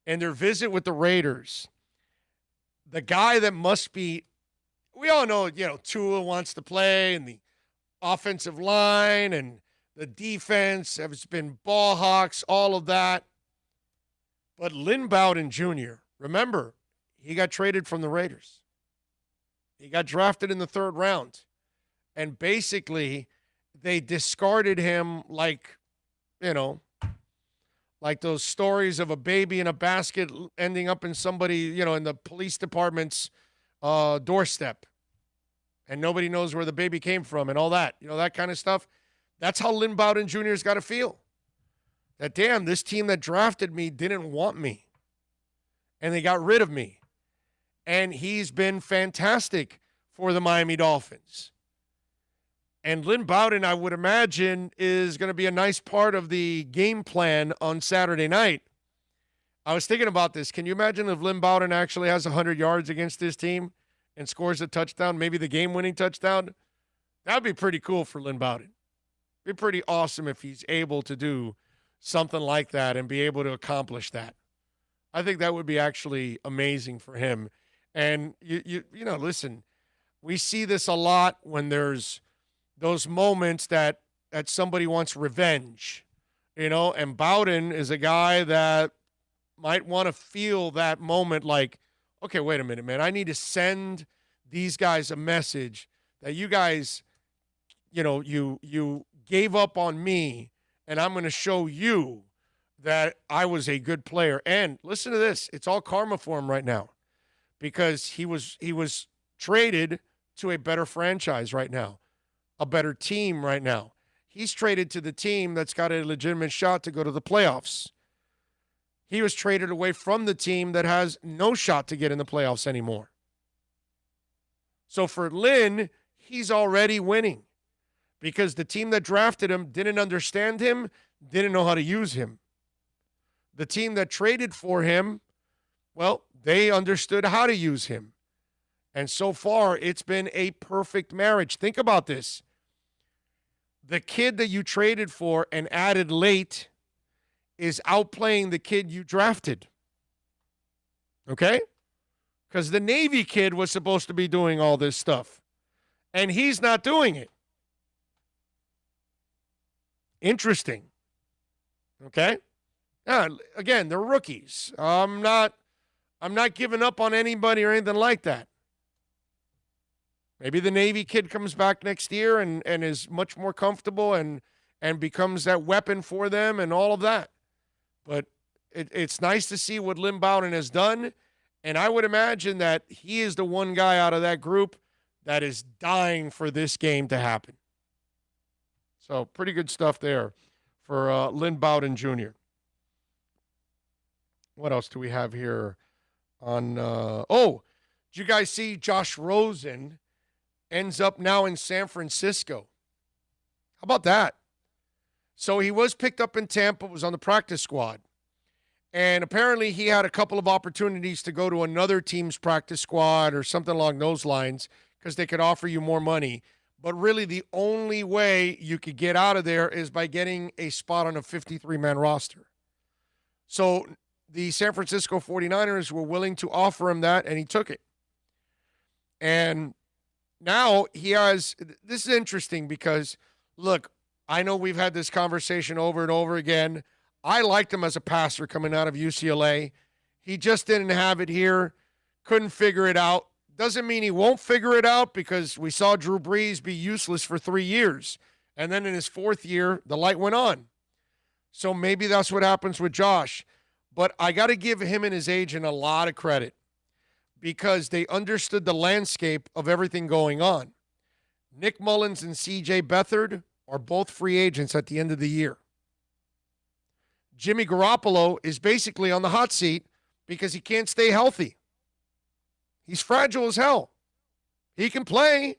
B: and their visit with the Raiders. The guy that must be, we all know, Tua wants to play and the offensive line and The defense has been ball hawks, all of that. But Lynn Bowden Jr., remember, he got traded from the Raiders. He got drafted in the 3rd round. And basically, they discarded him like, like those stories of a baby in a basket ending up in somebody, in the police department's doorstep. And nobody knows where the baby came from and all that. That kind of stuff. That's how Lynn Bowden Jr.'s got to feel. That, damn, this team that drafted me didn't want me. And they got rid of me. And he's been fantastic for the Miami Dolphins. And Lynn Bowden, I would imagine, is going to be a nice part of the game plan on Saturday night. I was thinking about this. Can you imagine if Lynn Bowden actually has 100 yards against this team and scores a touchdown, maybe the game-winning touchdown? That would be pretty cool for Lynn Bowden. It'd be pretty awesome if he's able to do something like that and be able to accomplish that. I think that would be actually amazing for him. And, listen, we see this a lot when there's those moments that somebody wants revenge, and Bowden is a guy that might want to feel that moment like, okay, wait a minute, man, I need to send these guys a message that you guys, you gave up on me, and I'm going to show you that I was a good player. And listen to this, it's all karma for him right now because he was traded to a better franchise right now, a better team right now. He's traded to the team that's got a legitimate shot to go to the playoffs. He was traded away from the team that has no shot to get in the playoffs anymore. So for Lynn, he's already winning because the team that drafted him didn't understand him, didn't know how to use him. The team that traded for him, well, they understood how to use him. And so far, it's been a perfect marriage. Think about this. The kid that you traded for and added late is outplaying the kid you drafted. Okay? Because the Navy kid was supposed to be doing all this stuff. And he's not doing it. Interesting. Okay? Again, they're rookies. I'm not giving up on anybody or anything like that. Maybe the Navy kid comes back next year and is much more comfortable and becomes that weapon for them and all of that. But it's nice to see what Lynn Bowden has done, and I would imagine that he is the one guy out of that group that is dying for this game to happen. So pretty good stuff there for Lynn Bowden Jr. What else do we have here on did you guys see Josh Rosen ends up now in San Francisco? How about that? So he was picked up in Tampa, was on the practice squad. And apparently he had a couple of opportunities to go to another team's practice squad or something along those lines because they could offer you more money. But really the only way you could get out of there is by getting a spot on a 53-man roster. So the San Francisco 49ers were willing to offer him that, and he took it. And now he has – this is interesting because, look, I know we've had this conversation over and over again. I liked him as a passer coming out of UCLA. He just didn't have it here, couldn't figure it out. Doesn't mean he won't figure it out because we saw Drew Brees be useless for 3 years. And then in his 4th year, the light went on. So maybe that's what happens with Josh. But I got to give him and his agent a lot of credit because they understood the landscape of everything going on. Nick Mullins and C.J. Beathard are both free agents at the end of the year. Jimmy Garoppolo is basically on the hot seat because he can't stay healthy. He's fragile as hell. He can play.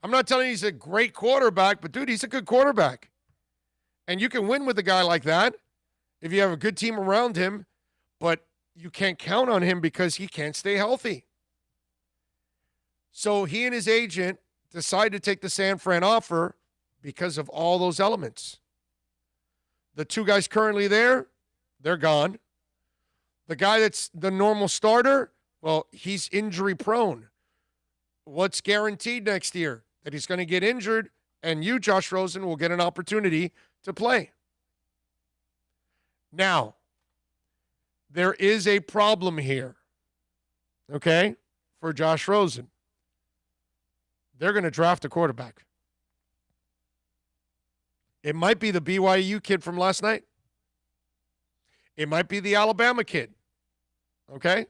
B: I'm not telling you he's a great quarterback, but, dude, he's a good quarterback. And you can win with a guy like that if you have a good team around him, but you can't count on him because he can't stay healthy. So he and his agent decide to take the San Fran offer because of all those elements. The 2 guys currently there, they're gone. The guy that's the normal starter, well, he's injury prone. What's guaranteed next year? That he's going to get injured And you, Josh Rosen, will get an opportunity to play. Now, there is a problem here, okay, for Josh Rosen. They're going to draft a quarterback. It might be the BYU kid from last night. It might be the Alabama kid. Okay?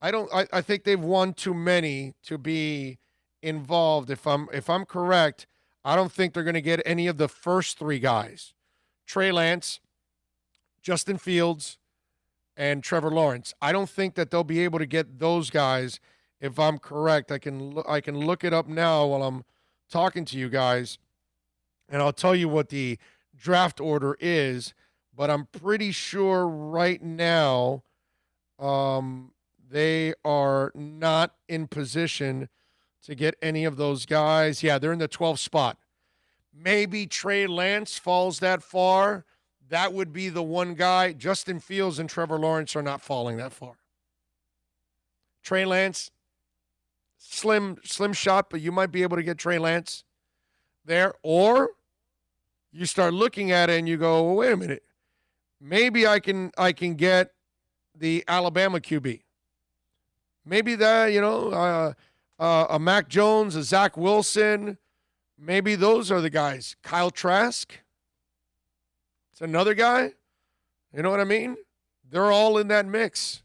B: I think they've won too many to be involved. If I'm correct, I don't think they're going to get any of the first three guys. Trey Lance, Justin Fields, and Trevor Lawrence. I don't think that they'll be able to get those guys if I'm correct. I can look it up now while I'm talking to you guys, and I'll tell you what the draft order is, but I'm pretty sure right now they are not in position to get any of those guys. Yeah, they're in the 12th spot. Maybe Trey Lance falls that far. That would be the one guy. Justin Fields and Trevor Lawrence are not falling that far. Trey Lance, slim shot, but you might be able to get Trey Lance there. Or you start looking at it and you go, well, wait a minute. Maybe I can get the Alabama QB. Maybe that, a Mac Jones, a Zach Wilson. Maybe those are the guys. Kyle Trask. It's another guy. You know what I mean? They're all in that mix.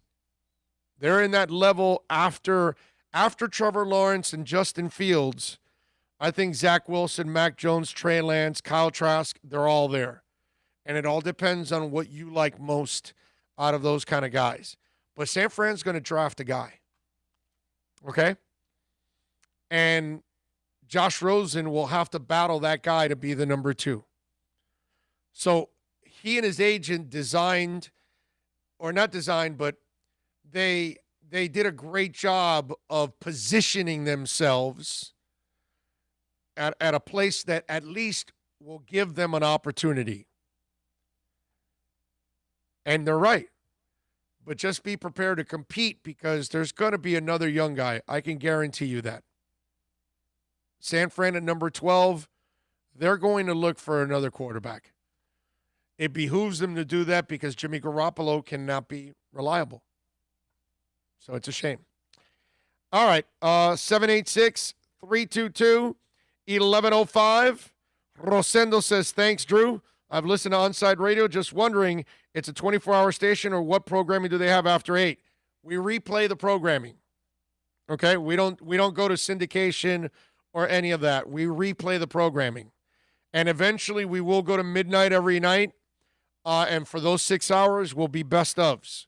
B: They're in that level after Trevor Lawrence and Justin Fields. I think Zach Wilson, Mac Jones, Trey Lance, Kyle Trask, they're all there. And it all depends on what you like most out of those kind of guys. But San Fran's going to draft a guy. Okay? And Josh Rosen will have to battle that guy to be the number 2. So he and his agent designed, or not designed, but they did a great job of positioning themselves at a place that at least will give them an opportunity. And they're right. But just be prepared to compete because there's going to be another young guy. I can guarantee you that. San Fran at number 12, they're going to look for another quarterback. It behooves them to do that because Jimmy Garoppolo cannot be reliable. So it's a shame. All right, 786-322-1105. Rosendo says, thanks, Drew. I've listened to Onside Radio. Just wondering, it's a 24-hour station, or what programming do they have after 8? We replay the programming. Okay? We don't go to syndication or any of that. We replay the programming. And eventually we will go to midnight every night. And for those 6 hours, will be best ofs.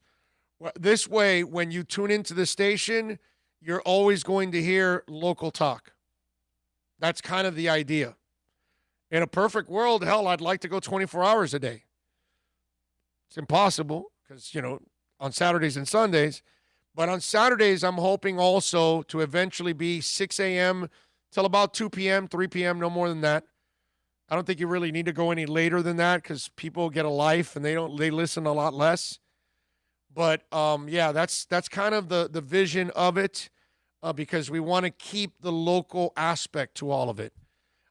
B: This way, when you tune into the station, you're always going to hear local talk. That's kind of the idea. In a perfect world, hell, I'd like to go 24 hours a day. It's impossible because, on Saturdays and Sundays. But on Saturdays, I'm hoping also to eventually be 6 a.m. till about 2 p.m., 3 p.m., no more than that. I don't think you really need to go any later than that because people get a life and they listen a lot less. But, that's kind of the vision of it because we want to keep the local aspect to all of it.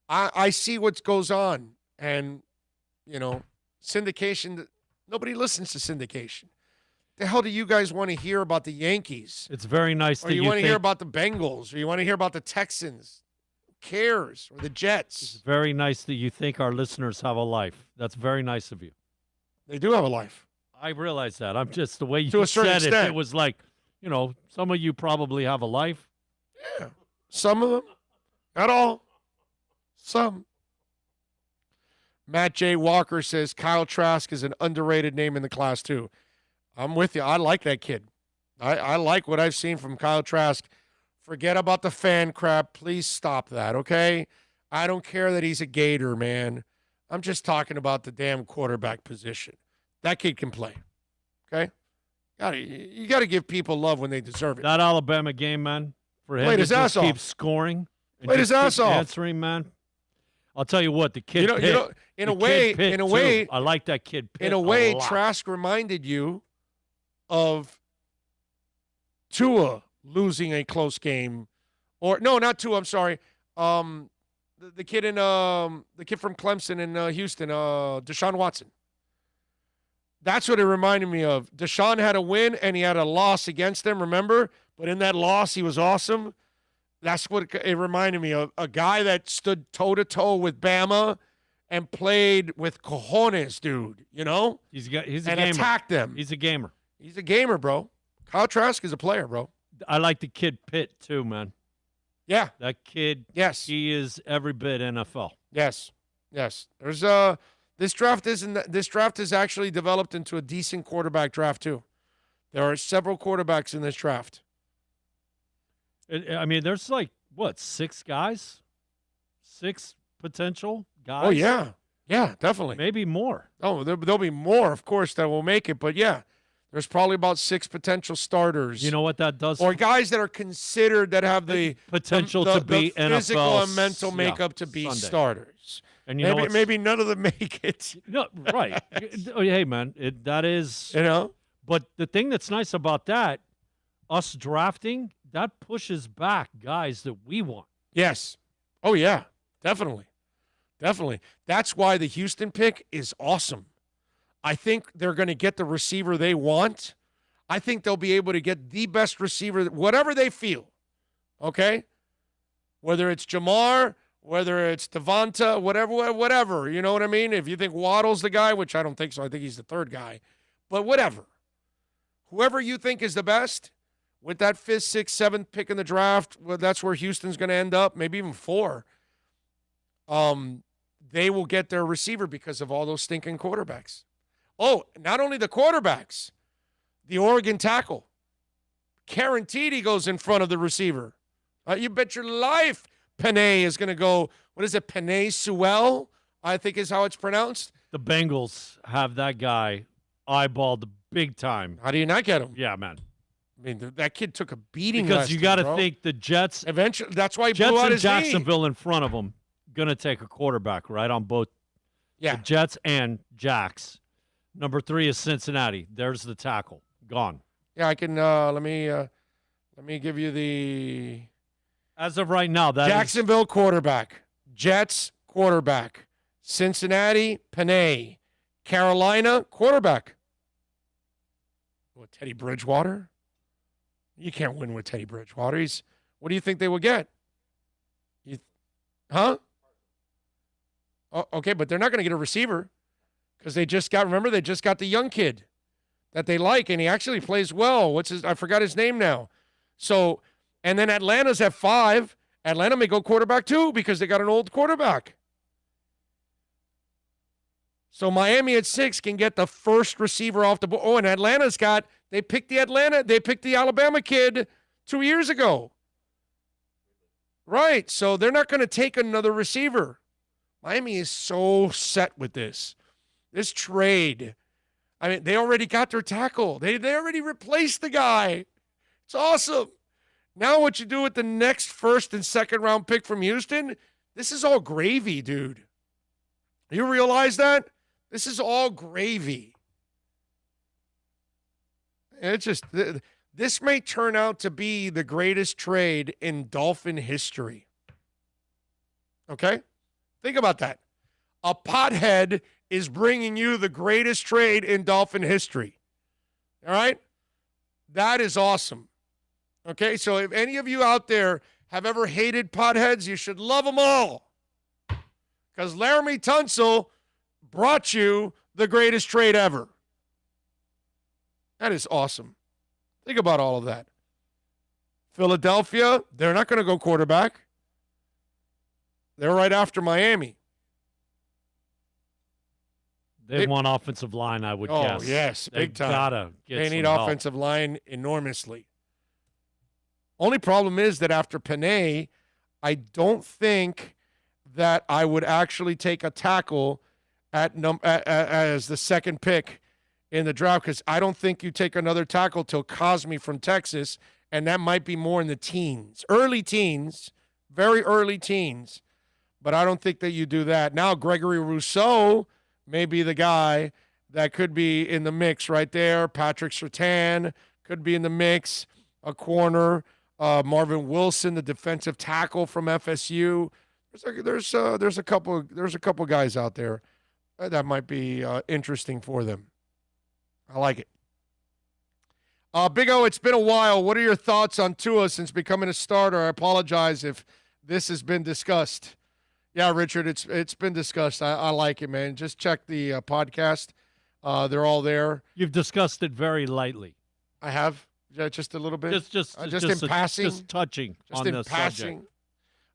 B: I see what goes on, and, syndication, nobody listens to syndication. The hell do you guys want to hear about the Yankees?
C: It's very nice that
B: you want to hear about the Bengals, or you want to hear about the Texans. Who cares? Or the Jets.
C: It's very nice that you think our listeners have a life. That's very nice of you.
B: They do have a life.
C: I realize that. I'm just, the way you
B: to a certain
C: said
B: extent.
C: it was like, some of you probably have a life.
B: Yeah. Some of them. Not all. Some. Matt J. Walker says Kyle Trask is an underrated name in the class, too. I'm with you. I like that kid. I like what I've seen from Kyle Trask. Forget about the fan crap. Please stop that, okay? I don't care that he's a Gator, man. I'm just talking about the damn quarterback position. That kid can play, okay? You got to give people love when they deserve it.
C: That Alabama game, man, for him
B: Played
C: to
B: his ass
C: just
B: off.
C: keep scoring. And
B: Played his
C: just
B: ass
C: keep
B: off.
C: Answering, man. I'll tell you what, the kid
B: in a way,
C: I like that kid Pitt
B: in a way,
C: lot.
B: Trask reminded you of Tua losing a close game. Or, no, not Tua, I'm sorry. The the kid from Clemson in Houston, Deshaun Watson. That's what it reminded me of. Deshaun had a win and he had a loss against them, remember? But in that loss, he was awesome. That's what it reminded me of. A guy that stood toe-to-toe with Bama and played with cojones, dude, you know?
C: He's a gamer.
B: And attacked them.
C: He's a gamer.
B: He's a gamer, bro. Kyle Trask is a player, bro.
C: I like the kid Pitt, too, man.
B: Yeah.
C: That kid,
B: yes,
C: he is every bit NFL.
B: Yes. There's this draft is actually developed into a decent quarterback draft too. There are several quarterbacks in this draft.
C: I mean, there's like what, 6 guys? 6 potential guys?
B: Oh yeah, definitely.
C: Maybe more.
B: Oh, there'll be more, of course, that will make it, but yeah. There's probably about 6 potential starters.
C: You know what that does?
B: Or guys that are considered that have the
C: potential to be
B: the physical
C: NFL,
B: and mental makeup to be
C: Sunday.
B: Starters.
C: And you know
B: maybe none of them make it.
C: No, right. Hey, man, that is.
B: You know?
C: But the thing that's nice about that, us drafting, that pushes back guys that we want.
B: Yes. Oh, yeah. Definitely. That's why the Houston pick is awesome. I think they're going to get the receiver they want. I think they'll be able to get the best receiver, whatever they feel. Okay? Whether it's Jamar, whether it's Devonta, whatever. You know what I mean? If you think Waddle's the guy, which I don't think so. I think he's the 3rd guy. But whatever. Whoever you think is the best, with that 5th, 6th, 7th pick in the draft, well, that's where Houston's going to end up, maybe even 4. They will get their receiver because of all those stinking quarterbacks. Oh, not only the quarterbacks, the Oregon tackle. Guaranteed he goes in front of the receiver. You bet your life Penei is going to go, what is it, Penei Sewell, I think is how it's pronounced.
C: The Bengals have that guy eyeballed big time.
B: How do you not get him?
C: Yeah, man.
B: I mean, that kid took a beating
C: because you got to think the Jets.
B: Eventually, that's why he
C: Jets
B: blew out
C: and
B: his
C: Jacksonville
B: knee.
C: in front of him going to take a quarterback, right, on both
B: the
C: Jets and Jacks. Number 3 is Cincinnati. There's the tackle. Gone.
B: Yeah, I can let me give you the
C: as of right now, that
B: Jacksonville quarterback, Jets quarterback, Cincinnati Penei, Carolina quarterback. What, Teddy Bridgewater? You can't win with Teddy Bridgewater. What do you think they will get? Huh? Oh, okay, but they're not going to get a receiver because they just got the young kid that they like, and he actually plays well. I forgot his name now. So, and then Atlanta's at 5. Atlanta may go quarterback too because they got an old quarterback. So Miami at 6 can get the first receiver off the board. Oh, and they picked the Alabama kid 2 years ago. Right, so they're not going to take another receiver. Miami is so set with this trade. I mean, they already got their tackle. They already replaced the guy. It's awesome. Now what you do with the next 1st and 2nd round pick from Houston, this is all gravy, dude. You realize that? This is all gravy. It's just, this may turn out to be the greatest trade in Dolphin history. Okay? Think about that. A pothead is bringing you the greatest trade in Dolphin history. All right? That is awesome. Okay? So if any of you out there have ever hated potheads, you should love them all. Because Laramie Tunsil brought you the greatest trade ever. That is awesome. Think about all of that. Philadelphia, they're not going to go quarterback. They're right after Miami.
C: They want offensive line, I would guess.
B: Oh, yes, big time.
C: Gotta get
B: they need
C: some help.
B: offensive line enormously. Only problem is that after Penei, I don't think that I would actually take a tackle as the 2nd pick in the draft because I don't think you take another tackle till Cosme from Texas, and that might be more in the teens. Early teens, very early teens, but I don't think that you do that. Now Gregory Rousseau may be the guy that could be in the mix right there. Patrick Surtain could be in the mix, a corner. Marvin Wilson, the defensive tackle from FSU. There's a couple guys out there that might be interesting for them. I like it. Big O, it's been a while. What are your thoughts on Tua since becoming a starter? I apologize if this has been discussed. Yeah, Richard, it's been discussed. I like it, man. Just check the podcast. They're all there.
C: You've discussed it very lightly.
B: I have just a little bit.
C: Just
B: in passing.
C: Just touching
B: Just
C: on
B: in
C: the
B: passing.
C: subject.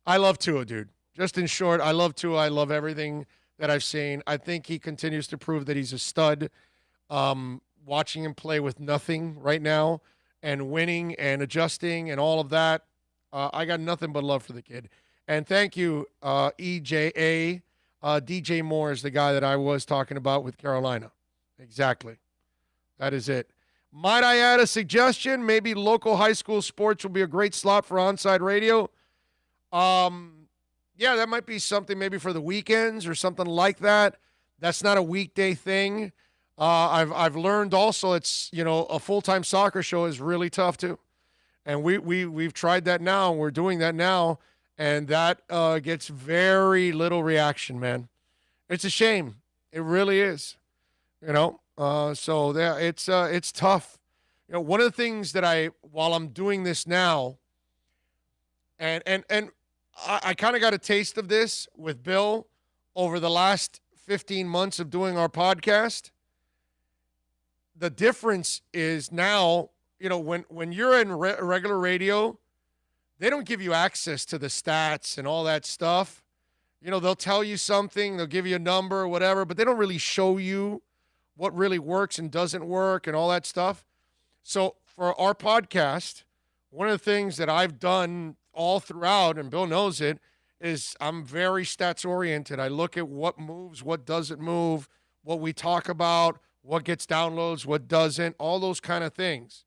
B: I love Tua, dude. Just in short, I love Tua. I love everything that I've seen. I think he continues to prove that he's a stud. Watching him play with nothing right now and winning and adjusting and all of that, I got nothing but love for the kid. And thank you, EJA. DJ Moore is the guy that I was talking about with Carolina. Exactly. That is it. Might I add a suggestion? Maybe local high school sports will be a great slot for onside radio. Yeah, that might be something maybe for the weekends or something like that. That's not a weekday thing. I've learned also it's, a full-time soccer show is really tough too. And we've tried that now, and we're doing that now, and that gets very little reaction, man. It's a shame. It really is. So there, it's tough. One of the things that while I'm doing this now, and I kind of got a taste of this with Bill over the last 15 months of doing our podcast. The difference is now, when you're in regular radio, they don't give you access to the stats and all that stuff. They'll tell you something, they'll give you a number or whatever, but they don't really show you what really works and doesn't work and all that stuff. So for our podcast, one of the things that I've done all throughout, and Bill knows it, is I'm very stats oriented. I look at what moves, what doesn't move, what we talk about, what gets downloads, what doesn't, all those kind of things.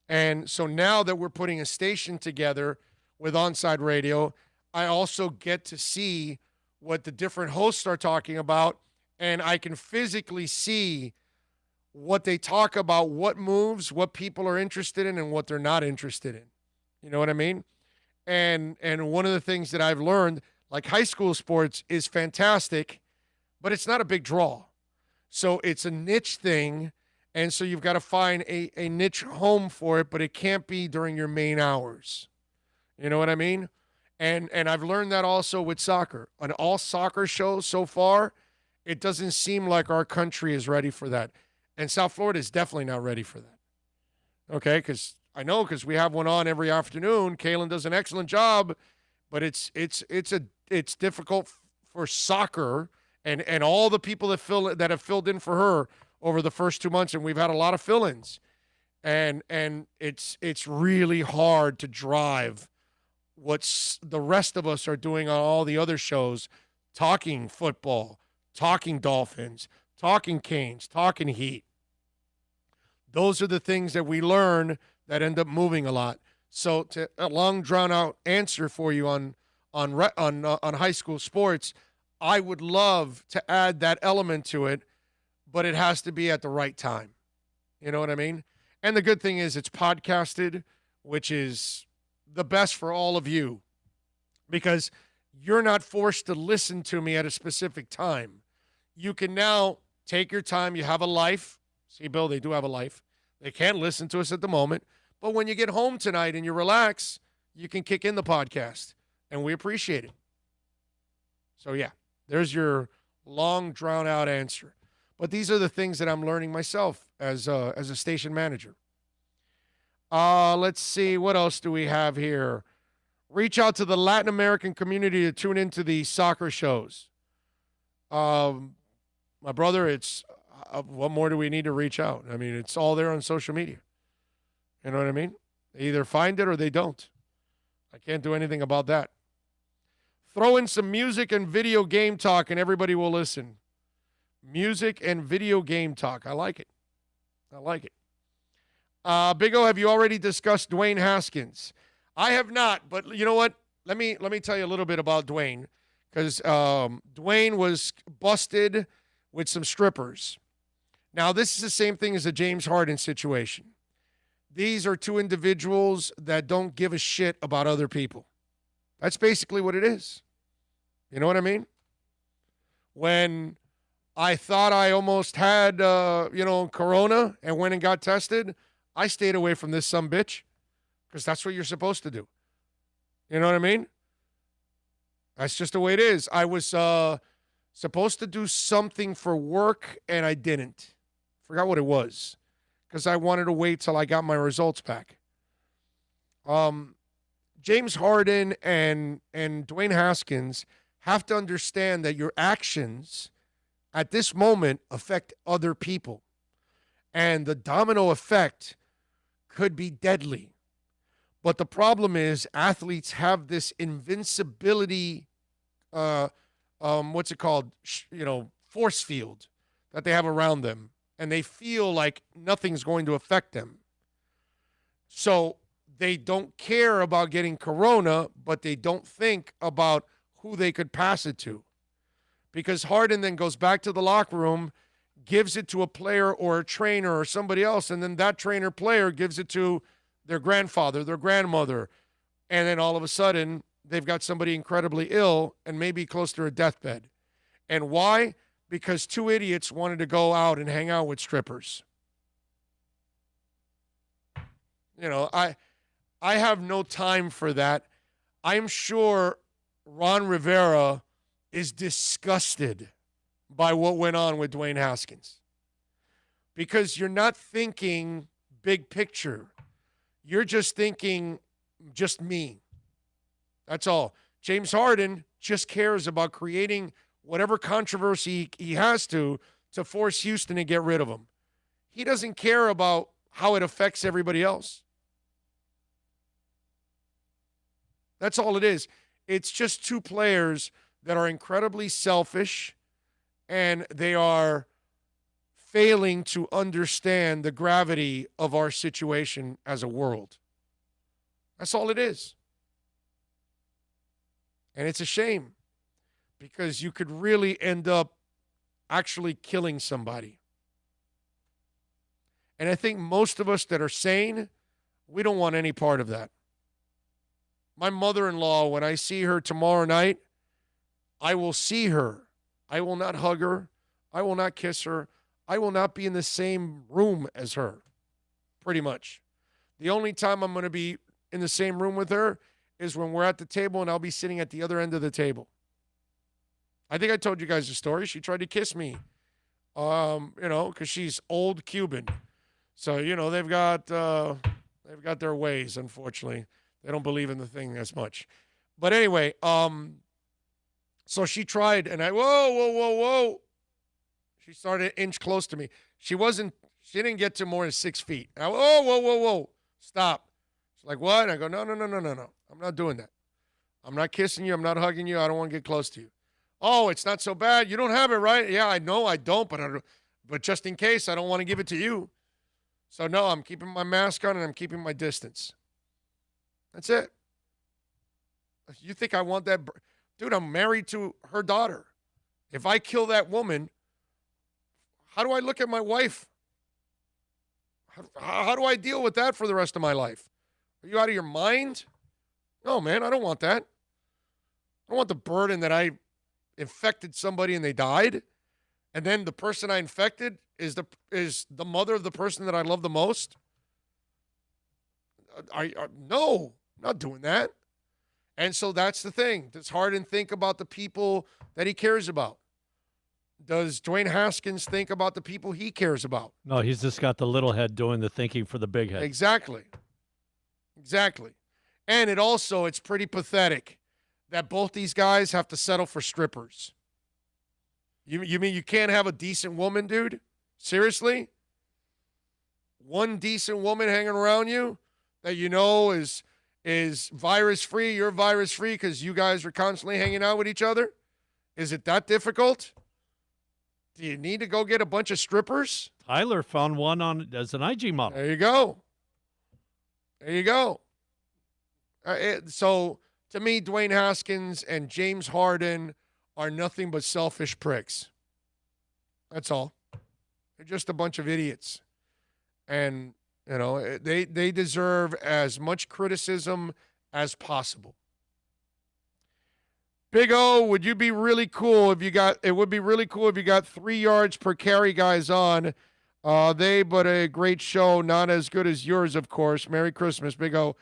B: And so now that we're putting a station together with Onside Radio, I also get to see what the different hosts are talking about, and I can physically see what they talk about, what moves, what people are interested in, and what they're not interested in. You know what I mean? And one of the things that I've learned, like high school sports is fantastic, but it's not a big draw. So it's a niche thing, and so you've got to find a niche home for it, but it can't be during your main hours. You know what I mean? And I've learned that also with soccer. On all soccer shows so far, it doesn't seem like our country is ready for that. And South Florida is definitely not ready for that. Okay, because we have one on every afternoon. Kaylin does an excellent job, but it's difficult for soccer and all the people that have filled in for her over the first 2 months, and we've had a lot of fill-ins, and it's really hard to drive what the rest of us are doing on all the other shows, talking football, talking Dolphins, talking Canes, talking Heat. Those are the things that we learn that end up moving a lot. So, a long drawn-out answer for you on high school sports, I would love to add that element to it, but it has to be at the right time. You know what I mean? And the good thing is it's podcasted, which is the best for all of you, because you're not forced to listen to me at a specific time. You can now take your time. You have a life. See, Bill, they do have a life. They can't listen to us at the moment. But when you get home tonight and you relax, you can kick in the podcast, and we appreciate it. So, yeah, there's your long, drawn-out answer. But these are the things that I'm learning myself as a station manager. Let's see. What else do we have here? Reach out to the Latin American community to tune into the soccer shows. My brother, it's what more do we need to reach out? I mean, it's all there on social media. You know what I mean? They either find it or they don't. I can't do anything about that. Throw in some music and video game talk and everybody will listen. Music and video game talk. I like it. I like it. Big O, have you already discussed Dwayne Haskins? I have not, but you know what? Let me tell you a little bit about Dwayne, because Dwayne was busted with some strippers. Now, this is the same thing as the James Harden situation. These are two individuals that don't give a shit about other people. That's basically what it is. You know what I mean? When I thought I almost had, corona and went and got tested, I stayed away from this sumbitch because that's what you're supposed to do. You know what I mean? That's just the way it is. I was supposed to do something for work, and I didn't. Forgot what it was because I wanted to wait till I got my results back. James Harden and Dwayne Haskins have to understand that your actions at this moment affect other people. And the domino effect could be deadly. But the problem is athletes have this invincibility, force field that they have around them. And they feel like nothing's going to affect them. So they don't care about getting corona, but they don't think about who they could pass it to. Because Harden then goes back to the locker room, gives it to a player or a trainer or somebody else, and then that trainer player gives it to their grandfather, their grandmother, and then all of a sudden they've got somebody incredibly ill and maybe close to a deathbed. And why? Because two idiots wanted to go out and hang out with strippers. You know, I have no time for that. I'm sure Ron Rivera is disgusted by what went on with Dwayne Haskins. Because you're not thinking big picture. You're just thinking just me. That's all. James Harden just cares about creating whatever controversy he has to force Houston to get rid of him. He doesn't care about how it affects everybody else. That's all it is. It's just two players that are incredibly selfish, and they are failing to understand the gravity of our situation as a world. That's all it is. And it's a shame because you could really end up actually killing somebody. And I think most of us that are sane, we don't want any part of that. My mother-in-law, when I see her tomorrow night, I will see her. I will not hug her. I will not kiss her. I will not be in the same room as her, pretty much. The only time I'm going to be in the same room with her is when we're at the table and I'll be sitting at the other end of the table. I think I told you guys the story. She tried to kiss me, because she's old Cuban. So, they've got their ways, unfortunately. They don't believe in the thing as much. But anyway, so she tried, and whoa. She started an inch close to me. She didn't get to more than 6 feet. Whoa. Stop. She's like, what? I go, no. I'm not doing that. I'm not kissing you. I'm not hugging you. I don't want to get close to you. Oh, it's not so bad. You don't have it, right? Yeah, I know I don't, but just in case, I don't want to give it to you. So, no, I'm keeping my mask on and I'm keeping my distance. That's it. You think I want that? Dude, I'm married to her daughter. If I kill that woman, how do I look at my wife? How do I deal with that for the rest of my life? Are you out of your mind? No, man, I don't want that. I don't want the burden that I infected somebody and they died. And then the person I infected is the mother of the person that I love the most. No, I'm not doing that. And so that's the thing. Does Harden think about the people that he cares about? Does Dwayne Haskins think about the people he cares about?
C: No, he's just got the little head doing the thinking for the big head.
B: Exactly. And it's pretty pathetic that both these guys have to settle for strippers. You mean you can't have a decent woman, dude? Seriously? One decent woman hanging around you that you know is virus-free, you're virus-free because you guys are constantly hanging out with each other? Is it that difficult? Do you need to go get a bunch of strippers?
C: Tyler found one as an IG model.
B: There you go. So, to me, Dwayne Haskins and James Harden are nothing but selfish pricks. That's all. They're just a bunch of idiots. And, they deserve as much criticism as possible. Big O, would you be really cool if you got? It would be really cool if you got 3 yards per carry guys on. But a great show, not as good as yours, of course. Merry Christmas, Big O.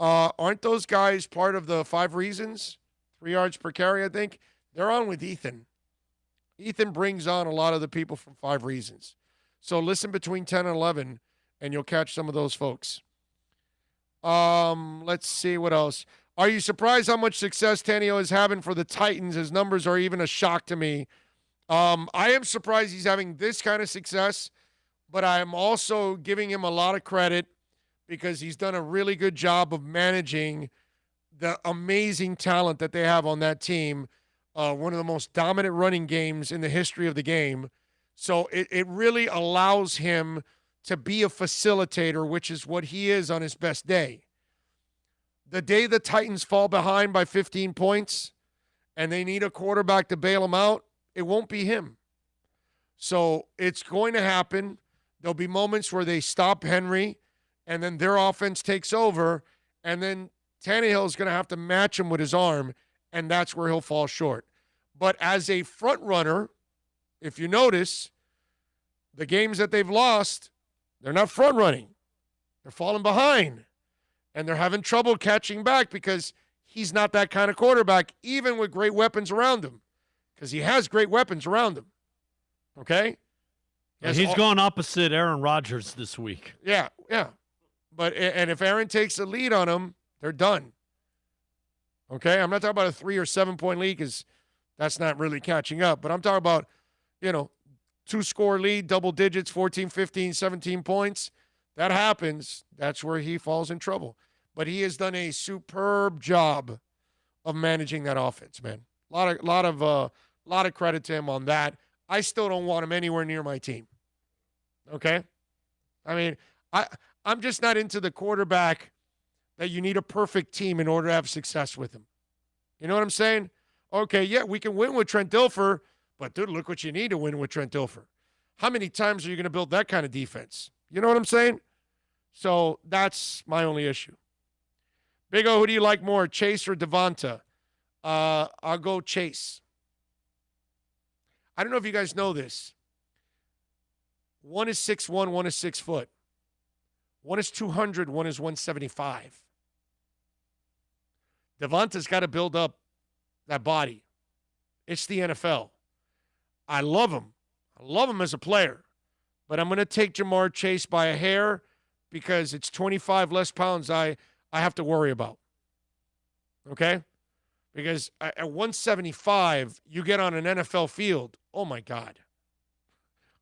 B: Aren't those guys part of the 5 reasons? 3 yards per carry, I think. They're on with Ethan. Ethan brings on a lot of the people from 5 reasons. So listen between 10 and 11, and you'll catch some of those folks. Let's see what else. Are you surprised how much success Tannehill is having for the Titans? His numbers are even a shock to me. I am surprised he's having this kind of success, but I am also giving him a lot of credit because he's done a really good job of managing the amazing talent that they have on that team. One of the most dominant running games in the history of the game. So it really allows him to be a facilitator, which is what he is on his best day. The day the Titans fall behind by 15 points and they need a quarterback to bail them out, it won't be him. So it's going to happen. There'll be moments where they stop Henry and then their offense takes over, and then Tannehill is going to have to match him with his arm, and that's where he'll fall short. But as a front runner, if you notice, the games that they've lost, they're not front running. They're falling behind. And they're having trouble catching back because he's not that kind of quarterback, even with great weapons around him. Because he has great weapons around him. Okay?
C: He's going opposite Aaron Rodgers this week.
B: Yeah. But if Aaron takes the lead on him, they're done. Okay? I'm not talking about a 3 or 7 point lead because that's not really catching up. But I'm talking about, 2-score lead, double digits, 14, 15, 17 points. That happens. That's where he falls in trouble. But he has done a superb job of managing that offense, man. A lot of credit to him on that. I still don't want him anywhere near my team. Okay? I mean, I'm just not into the quarterback that you need a perfect team in order to have success with him. You know what I'm saying? Okay, yeah, we can win with Trent Dilfer, but dude, look what you need to win with Trent Dilfer. How many times are you going to build that kind of defense? You know what I'm saying? So that's my only issue. Big O, who do you like more, Chase or Devonta? I'll go Chase. I don't know if you guys know this. One is 6'1", one is 6 foot. One is 200, one is 175. Devonta's got to build up that body. It's the NFL. I love him. I love him as a player. But I'm going to take Jamar Chase by a hair because it's 25 less pounds I have to worry about. Okay? Because at 175, you get on an NFL field. Oh, my God.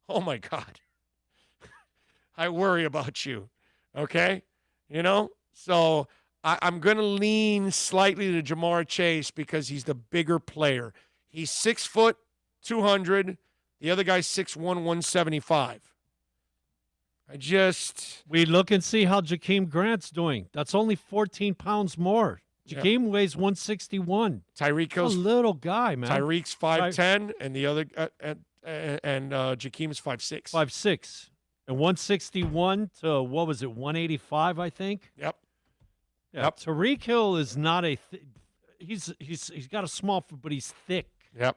B: Oh, my God. I worry about you. Okay? So I'm going to lean slightly to Jamar Chase because he's the bigger player. He's 6 foot, 200. The other guy's 6'1", 175.
C: We look and see how Jakeem Grant's doing. That's only 14 pounds more. Jakeem weighs 161.
B: Tyreek Hill's
C: a little guy, man.
B: Tyreek's 5'10", and the other and Jakeem's 5'6".
C: 5'6". And 161 to, 185, I think?
B: Yep.
C: Yeah, yep. Tyreek Hill is not he's got a small foot, but he's thick.
B: Yep.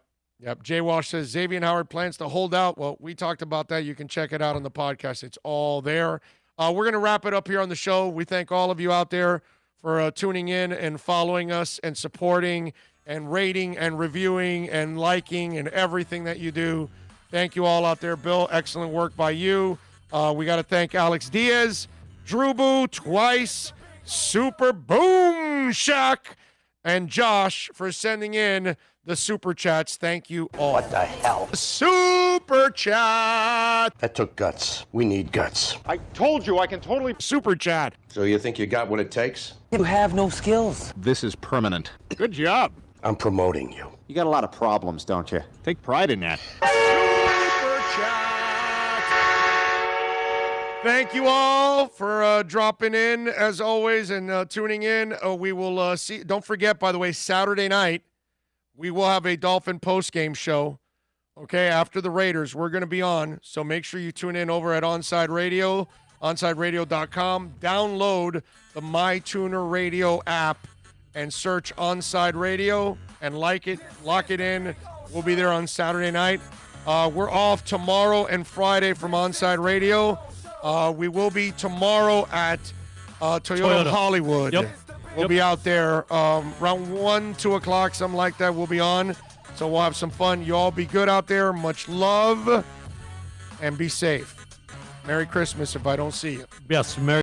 B: Jay Walsh says Xavier Howard plans to hold out. Well, we talked about that. You can check it out on the podcast. It's all there. We're going to wrap it up here on the show. We thank all of you out there for tuning in and following us and supporting and rating and reviewing and liking and everything that you do. Thank you all out there. Bill, excellent work by you. We got to thank Alex Diaz, Drew Boo twice, Super Boom Shack, and Josh for sending in the Super Chats. Thank you all.
G: What the hell?
B: Super Chat.
G: That took guts. We need guts.
A: I told you I can totally
B: Super Chat.
G: So you think you got what it takes?
H: You have no skills.
I: This is permanent.
A: Good job.
G: I'm promoting you.
I: You got a lot of problems, don't you? Take pride in that.
B: Super Chat. Thank you all for dropping in, as always, and tuning in. We will see. Don't forget, by the way, Saturday night, we will have a Dolphin postgame show, okay, after the Raiders. We're going to be on, so make sure you tune in over at Onside Radio, onsideradio.com. Download the MyTuner Radio app and search Onside Radio and like it, lock it in. We'll be there on Saturday night. We're off tomorrow and Friday from Onside Radio. We will be tomorrow at Toyota Hollywood.
C: Yep.
B: We'll be out there around 1, 2 o'clock, something like that. We'll be on. So we'll have some fun. You all be good out there. Much love. And be safe. Merry Christmas if I don't see you.
C: Yes, Merry